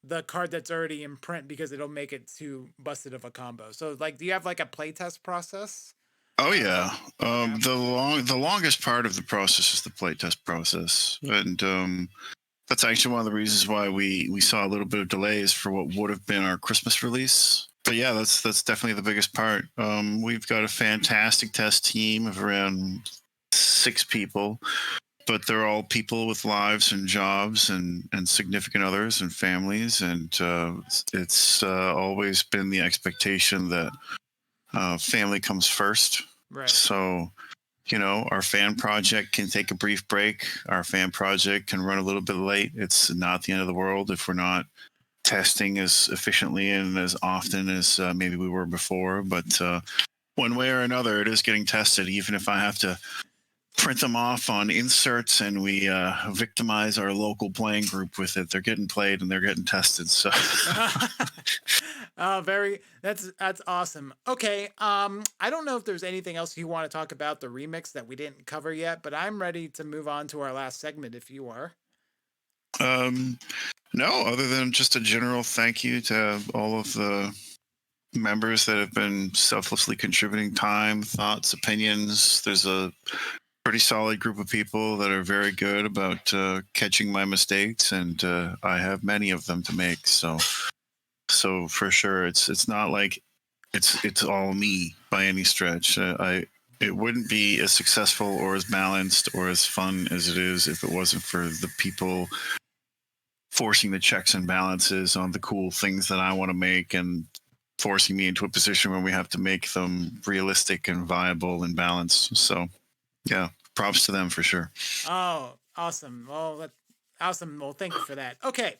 the card that's already in print because it'll make it too busted of a combo. So like, do you have like a playtest process? Oh yeah. Yeah. The longest part of the process is the playtest process, and that's actually one of the reasons why we saw a little bit of delays for what would have been our Christmas release. But yeah, that's definitely the biggest part. We've got a fantastic test team of around 6 people, but they're all people with lives and jobs and significant others and families, and it's always been the expectation that family comes first. Right. So our fan project can take a brief break. Our fan project can run a little bit late. It's not the end of the world if we're not testing as efficiently and as often as maybe we were before. But one way or another, it is getting tested, even if I have to print them off on inserts, and we victimize our local playing group with it. They're getting played and they're getting tested. So Oh, very that's awesome. Okay, I don't know if there's anything else you want to talk about the remix that we didn't cover yet, but I'm ready to move on to our last segment if you are. um, no, other than just a general thank you to all of the members that have been selflessly contributing time, thoughts, opinions. There's a pretty solid group of people that are very good about catching my mistakes, and I have many of them to make. So for sure, it's not like it's all me by any stretch. I It wouldn't be as successful or as balanced or as fun as it is if it wasn't for the people forcing the checks and balances on the cool things that I want to make, and forcing me into a position where we have to make them realistic and viable and balanced. So yeah, props to them for sure. Oh, awesome. Well, awesome. Well, thank you for that. Okay.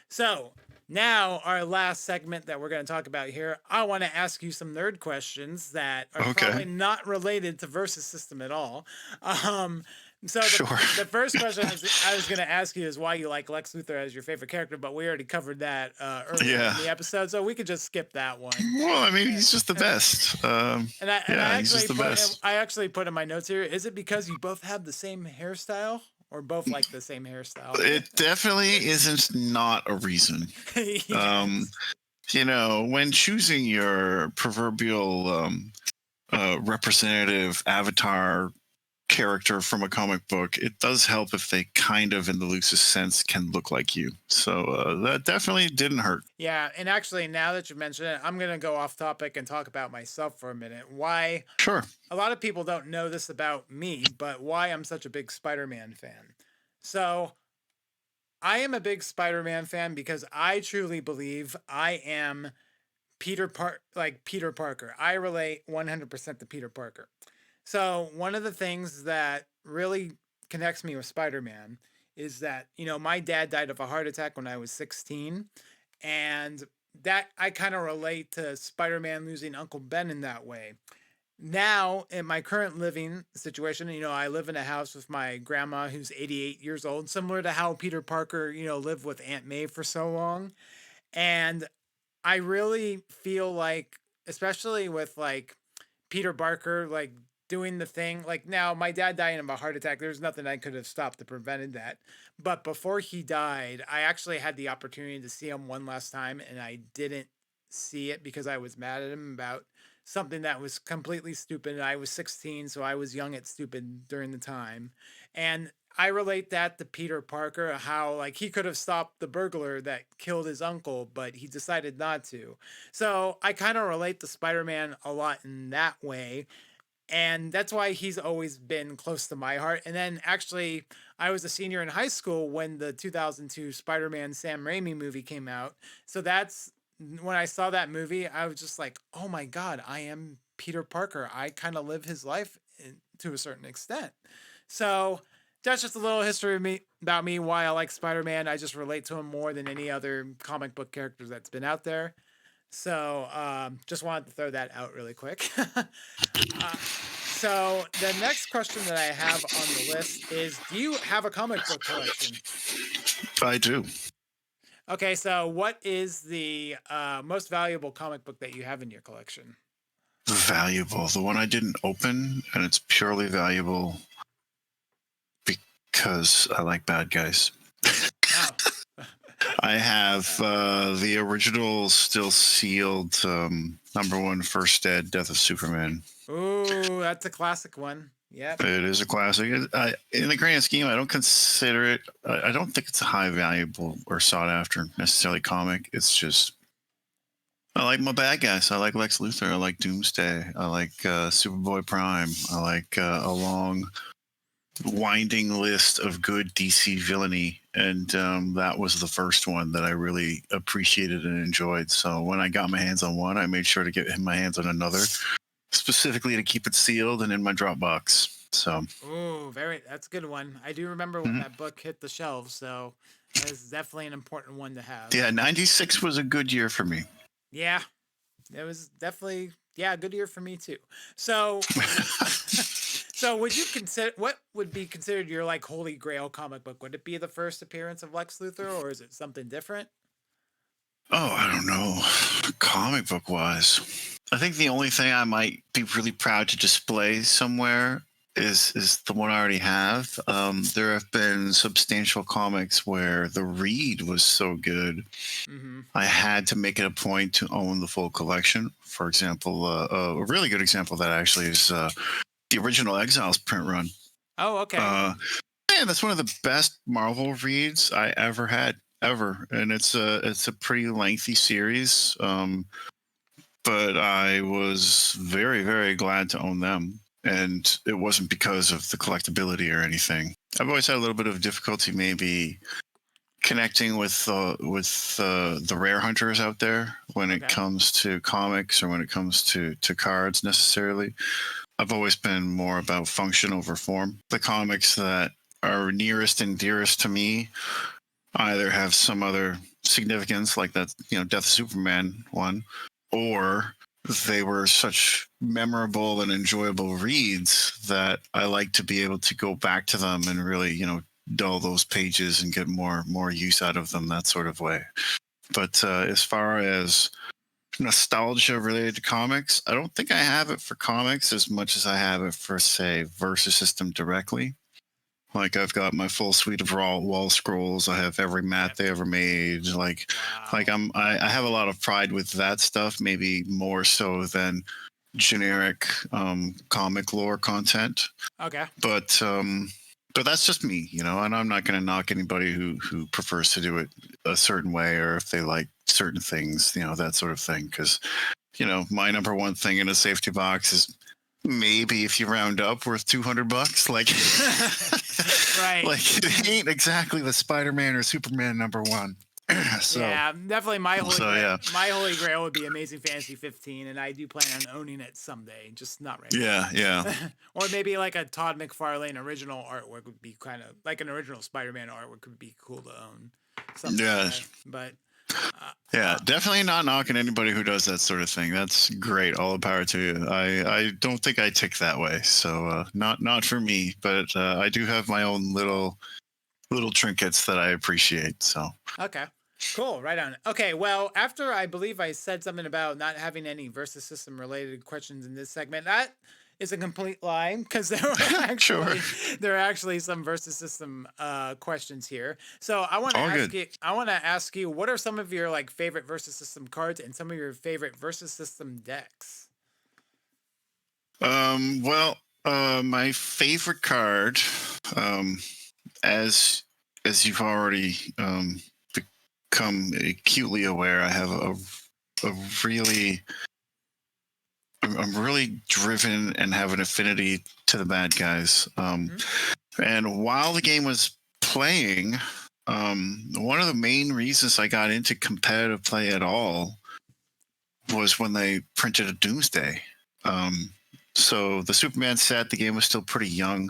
So, now our last segment that we're going to talk about here, I want to ask you some nerd questions that are Okay, probably not related to versus system at all. Um, so sure. the first question I was going to ask you is why you like Lex Luthor as your favorite character, but we already covered that earlier Yeah. in the episode, so we could just skip that one. Well, I mean, And, he's just the best. I Yeah, he's just actually the best. put in my notes here. Is it because you both have the same hairstyle, or both like the same hairstyle? It definitely isn't not a reason. Um, Yes. when choosing your proverbial representative avatar character from a comic book, it does help if they kind of, in the loosest sense, can look like you. So that definitely didn't hurt. Yeah, and actually, now that you mention it, I'm gonna go off topic and talk about myself for a minute. Why Sure. a lot of people don't know this about me, but why I'm such a big Spider-Man fan. So I am a big Spider-Man fan because I truly believe I am Peter Parker. I relate 100% to Peter Parker. So one of the things that really connects me with Spider-Man is that, my dad died of a heart attack when I was 16, and that I kind of relate to Spider-Man losing Uncle Ben in that way. Now, in my current living situation, I live in a house with my grandma who's 88 years old, similar to how Peter Parker, lived with Aunt May for so long. And I really feel like, especially with like Peter Parker, like doing the thing, like now my dad dying of a heart attack, there's nothing I could have stopped to prevented that. But before he died, I actually had the opportunity to see him one last time, and I didn't see it because I was mad at him about something that was completely stupid. I was 16, so I was young at stupid during the time. And I relate that to Peter Parker, how like he could have stopped the burglar that killed his uncle, but he decided not to. So I kind of relate to Spider-Man a lot in that way. And that's why he's always been close to my heart. And then actually, I was a senior in high school when the 2002 Spider-Man Sam Raimi movie came out. So that's when I saw that movie, I was just like, oh my God, I am Peter Parker. I kind of live his life to a certain extent. So that's just a little history of me about me, why I like Spider-Man. I just relate to him more than any other comic book character that's been out there. So just wanted to throw that out really quick. uh, so the next question that I have on the list is, do you have a comic book collection? I do. Okay, so what is the most valuable comic book that you have in your collection? Valuable. The one I didn't open, and it's purely valuable because I like bad guys. Oh. I have the original, still sealed, number one, First Death of Superman. Ooh, that's a classic one. Yep. It is a classic. In the grand scheme, I don't consider it. I don't think it's a high valuable or sought after necessarily comic. It's just I like my bad guys. I like Lex Luthor. I like Doomsday. I like Superboy Prime. I like a long winding list of good DC villainy, and that was the first one that I really appreciated and enjoyed. So when I got my hands on one, I made sure to get my hands on another, specifically to keep it sealed and in my Dropbox. So, Ooh, that's a good one. I do remember when mhm. that book hit the shelves, so that is definitely an important one to have. Yeah, 96 was a good year for me. Yeah, it was definitely, yeah, a good year for me too. So So would you consider what would be considered your like holy grail comic book? Would it be the first appearance of Lex Luthor or is it something different? Oh, I don't know. Comic book wise, I think the only thing I might be really proud to display somewhere is the one I already have. There have been substantial comics where the read was so good, Mhm. I had to make it a point to own the full collection. For example, a really good example of that actually is the original Exiles print run. Oh, okay. Uh, Man, that's one of the best Marvel reads I ever had, ever, and it's a pretty lengthy series. But I was very, very glad to own them. And it wasn't because of the collectability or anything. I've always had a little bit of difficulty, maybe connecting with the rare hunters out there when it Okay. comes to comics or when it comes to cards necessarily. I've always been more about function over form. The comics that are nearest and dearest to me either have some other significance, like that, Death of Superman one, or they were such memorable and enjoyable reads that I like to be able to go back to them and really, dull those pages and get more use out of them, that sort of way. But as far as nostalgia related to comics, I don't think I have it for comics as much as I have it for, say, Versus System directly. Like I've got my full suite of raw wall scrolls. I have every mat Yep. they ever made. Like Wow. I have a lot of pride with that stuff, maybe more so than generic comic lore content. Okay. But but that's just me, and I'm not going to knock anybody who prefers to do it a certain way or if they like certain things, that sort of thing. Because my number one thing in a safety box is maybe if you round up worth $200. Like Right. like it ain't exactly the Spider-Man or Superman number one. so Yeah, definitely so yeah. my holy grail would be Amazing Fantasy 15 and I do plan on owning it someday, just not right Yeah, yeah. now. Or maybe like a Todd McFarlane original artwork would be kind of like an original Spider-Man artwork would be cool to own Yeah. someday. But uh, Yeah, uh, definitely not knocking anybody who does that sort of thing. That's great. All the power to you. I don't think I tick that way. So not for me, but I do have my own little trinkets that I appreciate. So okay. Cool, right on. Okay, well, after I believe I said something about not having any versus system related questions in this segment, that is a complete lie because sure. there are actually some versus system questions here. So I want to All ask good. you what are some of your like favorite versus system cards and some of your favorite versus system decks? Well, my favorite card, um, as you've already become acutely aware, I have a really I'm really driven and have an affinity to the bad guys. Hmm. And while the game was playing, one of the main reasons I got into competitive play at all was when they printed a Doomsday. Um, so the Superman set, the game was still pretty young.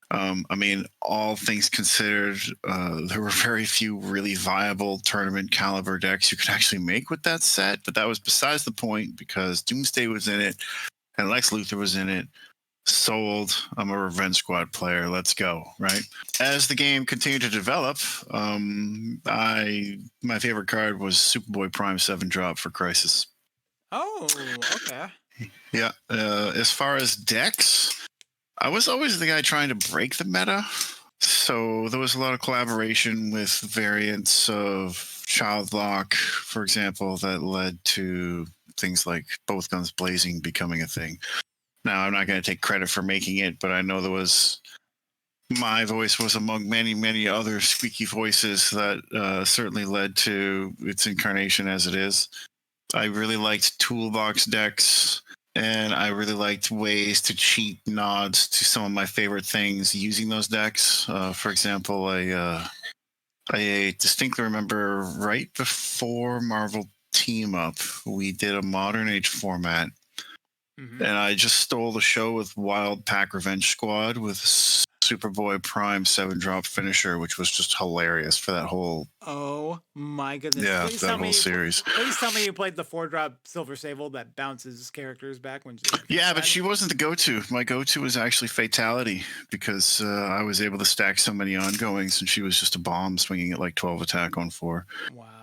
I mean, all things considered, there were very few really viable tournament caliber decks you could actually make with that set. But that was besides the point because Doomsday was in it and Lex Luthor was in it. Sold. I'm a Revenge Squad player. Let's go. Right. As the game continued to develop, I my favorite card was Superboy Prime 7 drop for Crisis. Oh, okay. Yeah. As far as decks, I was always the guy trying to break the meta. So there was a lot of collaboration with variants of Childlock, for example, that led to things like Both Guns Blazing becoming a thing. Now, I'm not going to take credit for making it, but I know my voice was among many, many other squeaky voices that certainly led to its incarnation as it is. I really liked toolbox decks, and I really liked ways to cheat nods to some of my favorite things using those decks. For example, I distinctly remember right before Marvel Team Up, we did a Modern Age format, Hmm. and I just stole the show with Wild Pack Revenge Squad with Superboy Prime 7-drop finisher, which was just hilarious for that whole Oh my goodness! yeah, Please that tell whole me, series. please tell me you played the 4-drop Silver Sable that bounces characters back when they Yeah, but die. she wasn't the go-to. My go-to was actually Fatality because I was able to stack so many ongoings, and she was just a bomb swinging at like 12 attack on 4.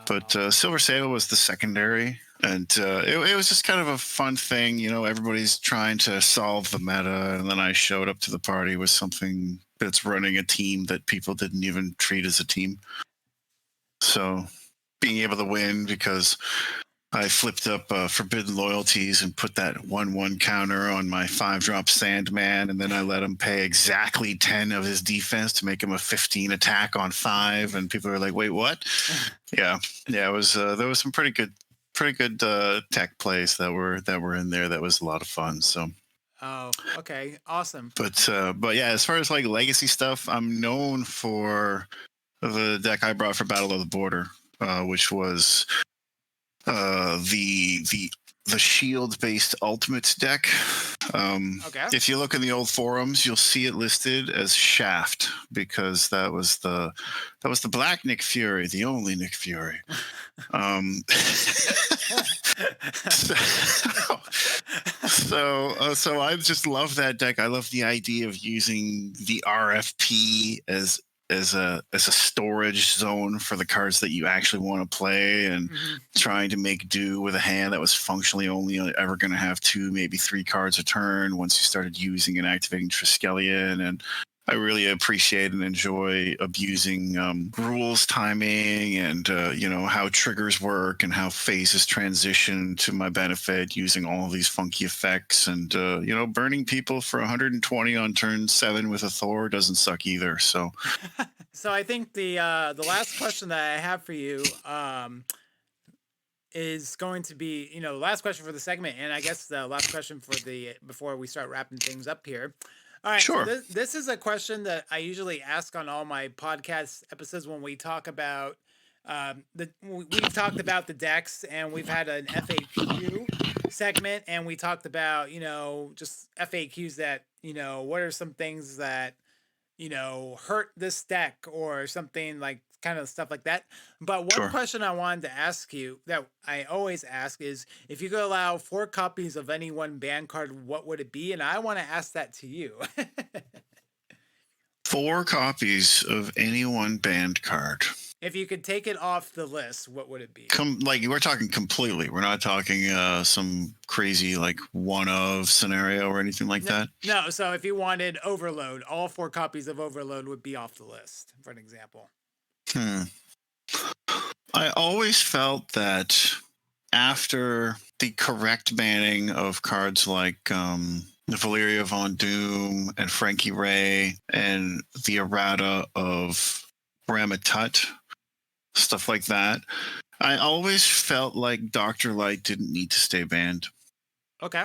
But Wow. Silver Sable was the secondary, and it was just kind of a fun thing. You know, everybody's trying to solve the meta, and then I showed up to the party with something that's running a team that people didn't even treat as a team. So being able to win because I flipped up Forbidden Loyalties and put that 1/1 counter on my 5-drop Sandman, and then I let him pay exactly 10 of his defense to make him a 15 attack on 5. And people are like, "Wait, what?" Yeah, yeah. It was there was some pretty good tech plays that were in there. That was a lot of fun. So, Oh, okay, awesome. but yeah, as far as like legacy stuff, I'm known for the deck I brought for Battle of the Border, which was the shield based ultimates deck. Okay. If you look in the old forums, you'll see it listed as Shaft because that was the black Nick Fury, the only Nick Fury. So, so I just love that deck. I love the idea of using the RFP as a storage zone for the cards that you actually want to play, and Mhm. trying to make do with a hand that was functionally only ever going to have 2, maybe 3 cards a turn once you started using and activating Triskelion. And I really appreciate and enjoy abusing rules timing and how triggers work and how phases transition to my benefit using all of these funky effects. And burning people for 120 on turn 7 with a Thor doesn't suck either. So So I think the last question that I have for you is going to be, the last question for the segment, and I guess the last question for the before we start wrapping things up here. All right, so sure, this is a question that I usually ask on all my podcast episodes when we talk about we've talked about the decks, and we've had an FAQ segment, and we talked about just FAQs that what are some things that hurt this deck or something, like kind of stuff like that. But one sure. question I wanted to ask you that I always ask is, if you could allow 4 copies of any one band card, what would it be? And I want to ask that to you. 4 copies of any one band card. If you could take it off the list, what would it be? Like we're talking completely. We're not talking some crazy like one of scenario or anything like No, that. no. So if you wanted Overload, all 4 copies of Overload would be off the list, for an example. Hmm. I always felt that after the correct banning of cards like Valeria Von Doom and Frankie Ray and the errata of Ramatut, stuff like that, I always felt like Dr. Light didn't need to stay banned. Okay.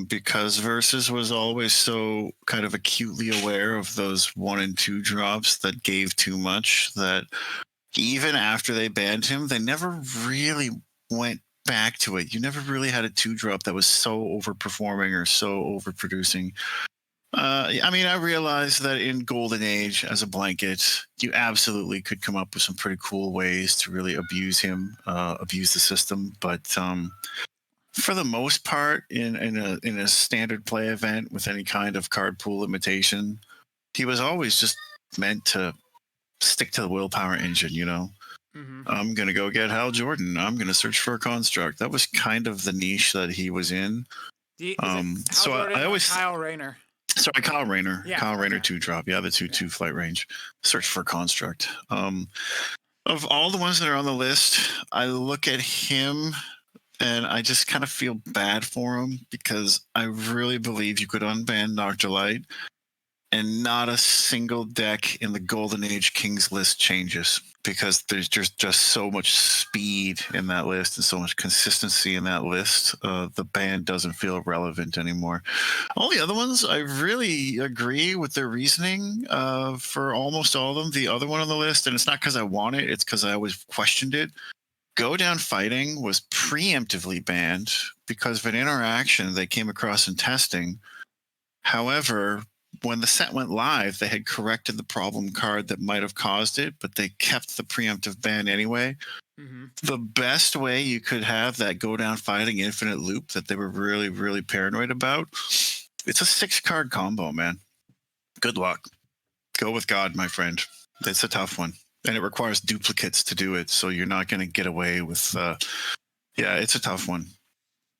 Because Versus was always so kind of acutely aware of those 1 and 2 drops that gave too much, that even after they banned him, they never really went back to it. You never really had a 2-drop that was so overperforming or so overproducing. I mean, I realized that in Golden Age, as a blanket, you absolutely could come up with some pretty cool ways to really abuse him, abuse the system. But for the most part, in a standard play event with any kind of card pool limitation, he was always just meant to stick to the willpower engine. Mm-hmm. I'm gonna go get Hal Jordan. I'm gonna search for a construct. That was kind of the niche that he was in. Is it Hal So I Jordan or always Kyle Rayner? sorry, Yeah. Kyle Rayner Okay. 2-drop. Yeah, the two flight range. Search for a construct. Of all the ones that are on the list, I look at him and I just kind of feel bad for him because I really believe you could unban Dr. Light and not a single deck in the Golden Age Kings list changes, because there's just so much speed in that list and so much consistency in that list. The band doesn't feel relevant anymore. All the other ones, I really agree with their reasoning for almost all of them. The other one on the list, and it's not because I want it, it's because I always questioned it. Go Down Fighting was preemptively banned because of an interaction they came across in testing. However, when the set went live, they had corrected the problem card that might have caused it, but they kept the preemptive ban anyway. Hmm. The best way you could have that go down fighting infinite loop that they were really, really paranoid about, it's a 6-card combo, man. Good luck. Go with God, my friend. It's a tough one. And it requires duplicates to do it, so you're not going to get away with. Yeah, it's a tough one.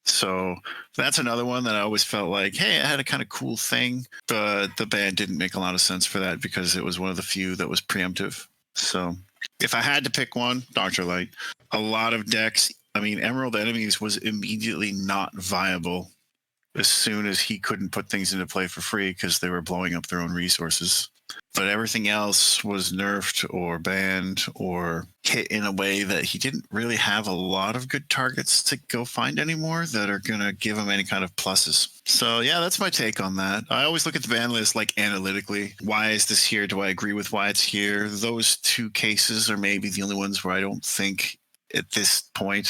So that's another one that I always felt like, hey, it had a kind of cool thing, but the ban didn't make a lot of sense for that because it was one of the few that was preemptive. So if I had to pick one, Dr. Light, a lot of decks, I mean, Emerald Enemies was immediately not viable as soon as he couldn't put things into play for free because they were blowing up their own resources. But everything else was nerfed or banned or hit in a way that he didn't really have a lot of good targets to go find anymore that are going to give him any kind of pluses. So yeah, that's my take on that. I always look at the ban list like analytically. Why is this here? Do I agree with why it's here? Those two cases are maybe the only ones where I don't think at this point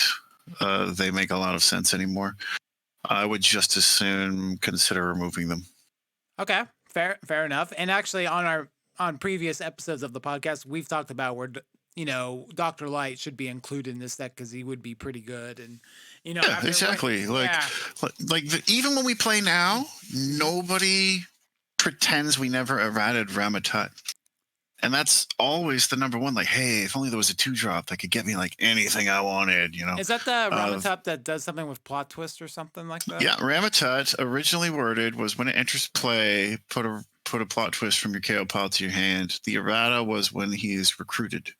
they make a lot of sense anymore. I would just as soon consider removing them. Okay, fair enough. And actually, on previous episodes of the podcast, we've talked about where Doctor Light should be included in this deck because he would be pretty good. And Yeah, after exactly. yeah. Even when we play now, Mhm. nobody pretends we never errated Ramatut. And that's always the number one. Like, hey, if only there was a 2-drop that could get me like anything I wanted, you know. Is that the Uh, Ramatop that does something with plot twist or something like that? yeah, Ramatut originally worded was when it enters play, put a plot twist from your KO pile to your hand. The errata was when he is recruited.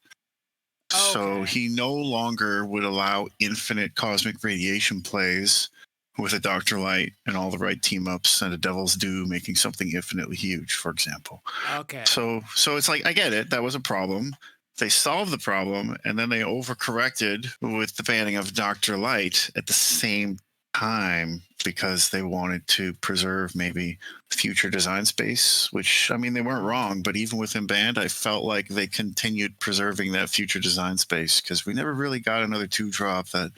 So Okay. he no longer would allow infinite cosmic radiation plays with a Dr. Light and all the right team ups and a Devil's Due making something infinitely huge, for example. Okay. So it's like I get it. That was a problem. They solved the problem and then they overcorrected with the banning of Dr. Light at the same time because they wanted to preserve maybe future design space, which I mean they weren't wrong, but even with him banned, I felt like they continued preserving that future design space because we never really got another 2-drop that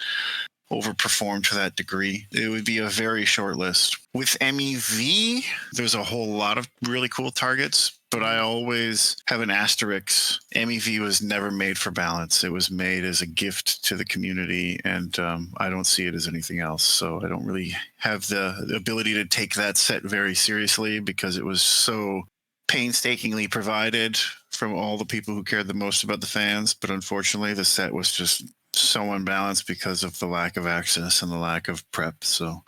overperformed to that degree. It would be a very short list. With MEV, there's a whole lot of really cool targets, but I Mhm. always have an asterisk. MEV was never made for balance. It was made as a gift to the community, and I don't see it as anything else. So I don't really have the ability to take that set very seriously because it was so painstakingly provided from all the people who cared the most about the fans. But unfortunately, the set was just so unbalanced because of the lack of access and the lack of prep. So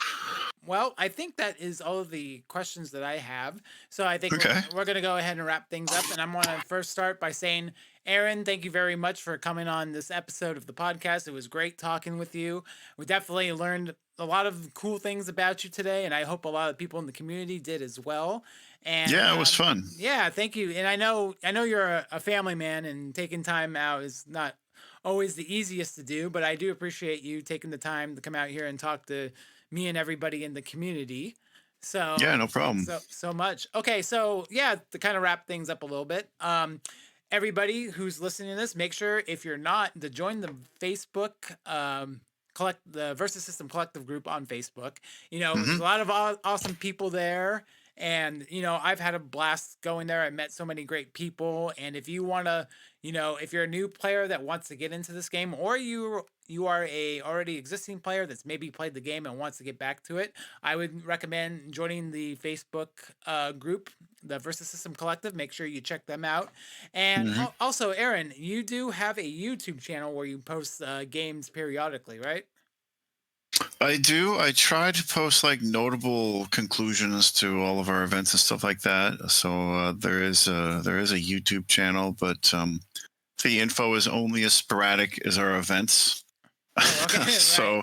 Well, I think that is all of the questions that I have. So I think okay, we're going to go ahead and wrap things up. And I'm going to first start by saying, Aaron, thank you very much for coming on this episode of the podcast. It was great talking with you. We definitely learned a lot of cool things about you today, and I hope a lot of people in the community did as well. And yeah, it was fun. yeah, thank you. And I know you're a family man, and taking time out is not always the easiest to do, but I do appreciate you taking the time to come out here and talk to me and everybody in the community. Yeah, So no problem. so much. Okay, so yeah, to kind of wrap things up a little bit. Everybody who's listening to this, make sure if you're not to join the Facebook collect the Versus System Collective group on Facebook. There's Hmm. a lot of awesome people there. And I've had a blast going there. I met so many great people. And if you want to, if you're a new player that wants to get into this game, or you are a already existing player that's maybe played the game and wants to get back to it, I would recommend joining the Facebook group, the Versus System Collective. Make sure you check them out. And Hmm. also, Aaron, you do have a YouTube channel where you post games periodically, right? I do. I try to post like notable conclusions to all of our events and stuff like that. So there is a YouTube channel, but the info is only as sporadic as our events. Oh, okay, right. So,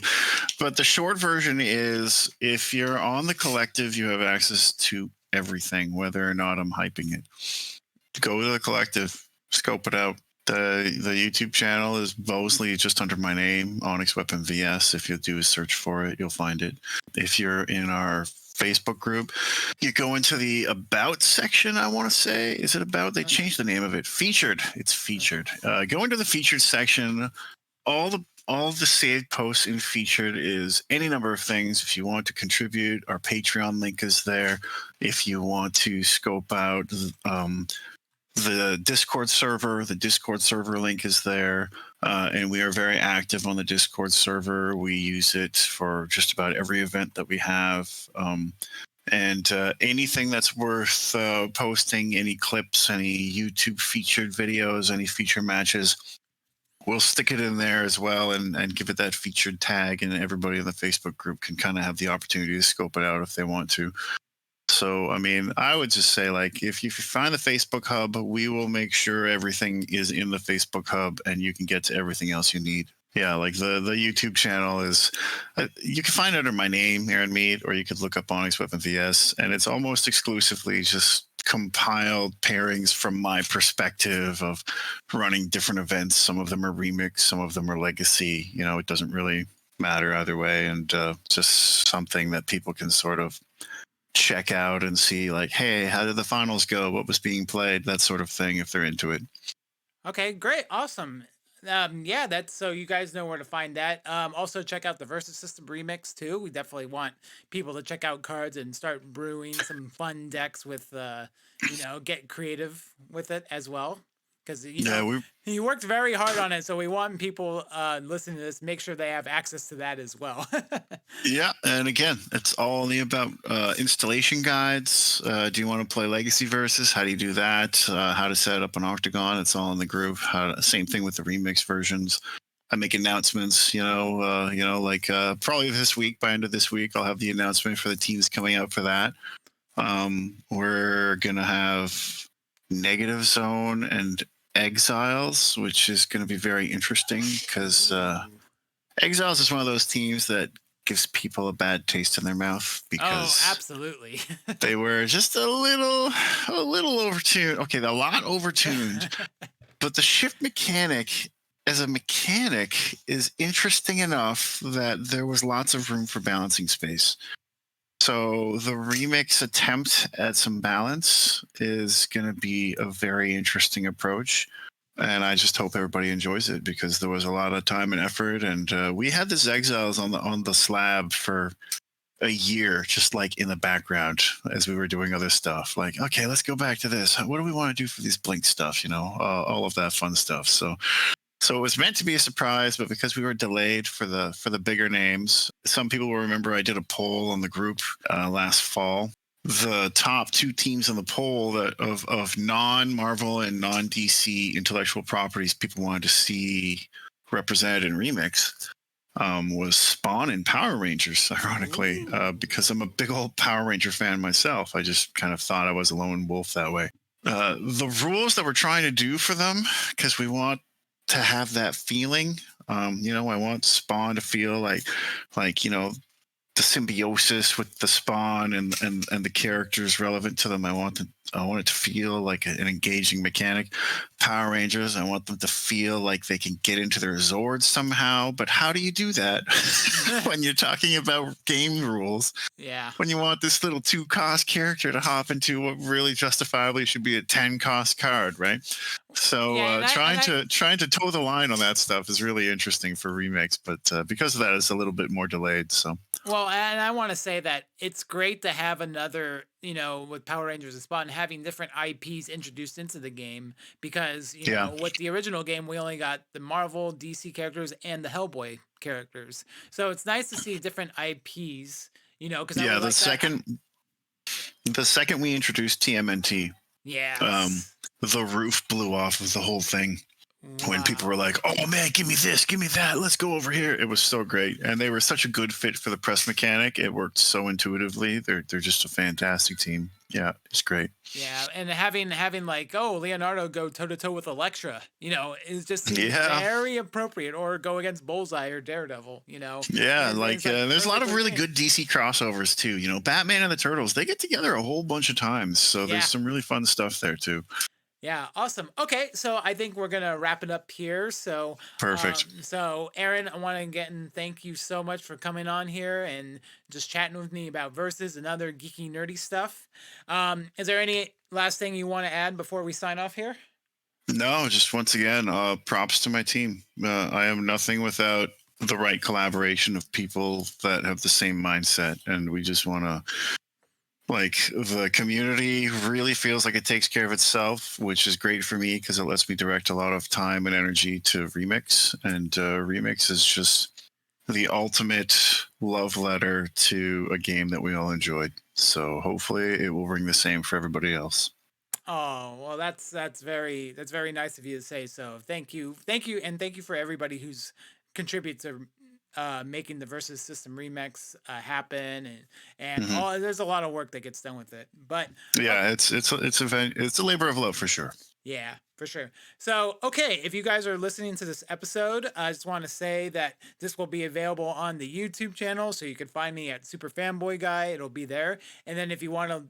but the short version is if you're on the collective, you have access to everything, whether or not I'm hyping it. Go to the collective, scope it out. The YouTube channel is mostly just under my name, Onyx Weapon VS. If you do a search for it, you'll find it. If you're in our Facebook group, you go into the about section, I want to say. Is it about? They Okay. changed the name of it. Featured. It's featured. Go into the featured section. All the all the saved posts in featured is any number of things. If you want to contribute, our Patreon link is there. If you want to scope out the Discord server link is there. And we are very active on the Discord server. We use it for just about every event that we have. And anything that's worth posting, any clips, any YouTube featured videos, any feature matches, we'll stick it in there as well, and give it that featured tag, and everybody in the Facebook group can kind of have the opportunity to scope it out if they want to. So, I mean, I would just say, like, if you find the Facebook hub, we will make sure everything is in the Facebook hub and you can get to everything else you need. Yeah, like the YouTube channel is, you can find it under my name, Aaron Mead, or you could look up Onyx Weapon VS, and it's almost exclusively just compiled pairings from my perspective of running different events. Some of them are remix, some of them are legacy. You know, it doesn't really matter either way, and just something that people can sort of check out and see, like, hey, how did the finals go, what was being played, that sort of thing, if they're into it. Okay, great, awesome. Yeah, that's so you guys know where to find that. Also check out the Versus System remix too. We definitely want people to check out cards and start brewing some fun decks with, get creative with it as well. Because Yeah, we he worked very hard on it, so we want people listening to this make sure they have access to that as well. Yeah, and again, it's all about installation guides. Do you want to play Legacy Versus? How do you do that? How to set up an Octagon? It's all in the group. Same thing with the remix versions. I make announcements. Like probably this week. By end of this week, I'll have the announcement for the teams coming out for that. We're gonna have Negative Zone and Exiles, which is going to be very interesting because Ooh. Exiles is one of those teams that gives people a bad taste in their mouth Oh, because absolutely. they were just a little overtuned. Okay, a lot overtuned, but the shift mechanic as a mechanic is interesting enough that there was lots of room for balancing space. So the remix attempt at some balance is going to be a very interesting approach. And I just hope everybody enjoys it because there was a lot of time and effort, and we had this Exiles on the slab for a year, just like in the background as we were doing other stuff. Like, okay, let's go back to this. What do we want to do for these Blink stuff? All of that fun stuff. So it was meant to be a surprise, but because we were delayed for the bigger names, some people will remember I did a poll on the group last fall. The top two teams on the poll that of non-Marvel and non-DC intellectual properties people wanted to see represented in Remix was Spawn and Power Rangers, ironically, Ooh. because I'm a big old Power Ranger fan myself. I just kind of thought I was a lone wolf that way. The rules that we're trying to do for them, because we want to have that feeling. I want Spawn to feel like the symbiosis with the Spawn and the characters relevant to them. I want it to feel like an engaging mechanic. Power Rangers, I want them to feel like they can get into their Zords somehow. But how do you do that when you're talking about game rules? Yeah. When you want this little 2-cost character to hop into what really justifiably should be a 10-cost card, right? So Yeah, and I and trying to toe the line on that stuff is really interesting for remakes, but because of that, it's a little bit more delayed. So I want to say that it's great to have another, with Power Rangers and Spawn having different IPs introduced into the game because, yeah, with the original game we only got the Marvel, DC characters and the Hellboy characters. So it's nice to see different IPs, because I yeah. would The like that. second we introduced TMNT, um, Yes. the roof blew off of the whole thing. When people were Wow. like, "Oh man, give me this, give me that, let's go over here." It was so great, and they were such a good fit for the press mechanic. It worked so intuitively. They're just a fantastic team. Yeah, it's great. Yeah, and having like, oh, Leonardo go toe to toe with Elektra, it just seems Yeah, very appropriate, or go against Bullseye or Daredevil, yeah. and Like such there's a lot of perfectly really made. good DC crossovers too. Batman and the Turtles, they get together a whole bunch of times, so there's Yeah, some really fun stuff there too. yeah, awesome. Okay, so I think we're gonna wrap it up here. Perfect. So Aaron, I want to get and thank you so much for coming on here and just chatting with me about verses and other geeky nerdy stuff. Is there any last thing you want to add before we sign off here? No, just once again, props to my team. I am nothing without the right collaboration of people that have the same mindset, and we just want to, like, the community really feels like it takes care of itself, which is great for me because it lets me direct a lot of time and energy to Remix, and Remix is just the ultimate love letter to a game that we all enjoyed. So hopefully, it will ring the same for everybody else. Oh, well, that's very nice of you to say so. Thank you, and thank you for everybody who's contributed to making the versus system remix happen, and Hmm. all. There's a lot of work that gets done with it, but uh, Yeah, it's a labor of love for sure. yeah, for sure. So, okay, if you guys are listening to this episode, I just want to say that this will be available on the YouTube channel, so you can find me at Super Fanboy Guy. It'll be there, and then if you want to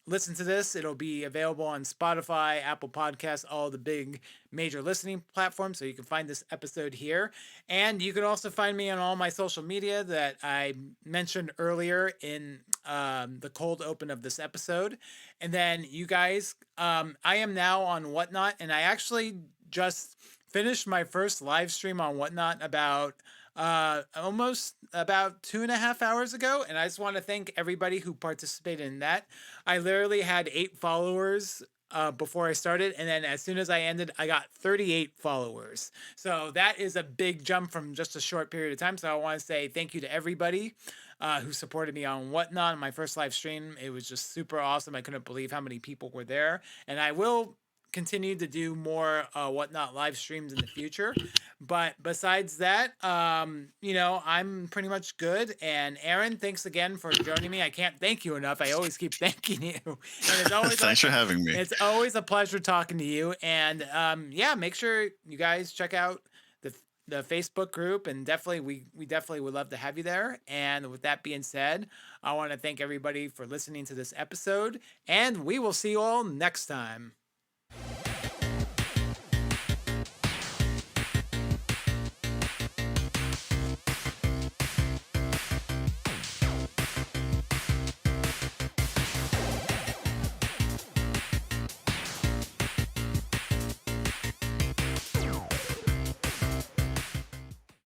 listen to this, it'll be available on Spotify, Apple Podcasts, all the big major listening platforms. So you can find this episode here, and you can also find me on all my social media that I mentioned earlier in the cold open of this episode. And then you guys, I am now on Whatnot, and I actually just finished my first live stream on Whatnot about almost about 2.5 hours ago, and I just want to thank everybody who participated in that. I literally had 8 followers before I started, and then as soon as I ended, I got 38 followers. So that is a big jump from just a short period of time. So I want to say thank you to everybody who supported me on Whatnot. My first live stream, it was just super awesome. I couldn't believe how many people were there, and I will continue to do more Whatnot live streams in the future. But besides that, I'm pretty much good. And Aaron, thanks again for joining me. I can't thank you enough. I always keep thanking you, and Thanks for having me. it's always a pleasure talking to you. And yeah, make sure you guys check out the the Facebook group, and definitely we definitely would love to have you there. And with that being said, I want to thank everybody for listening to this episode, and we will see you all next time.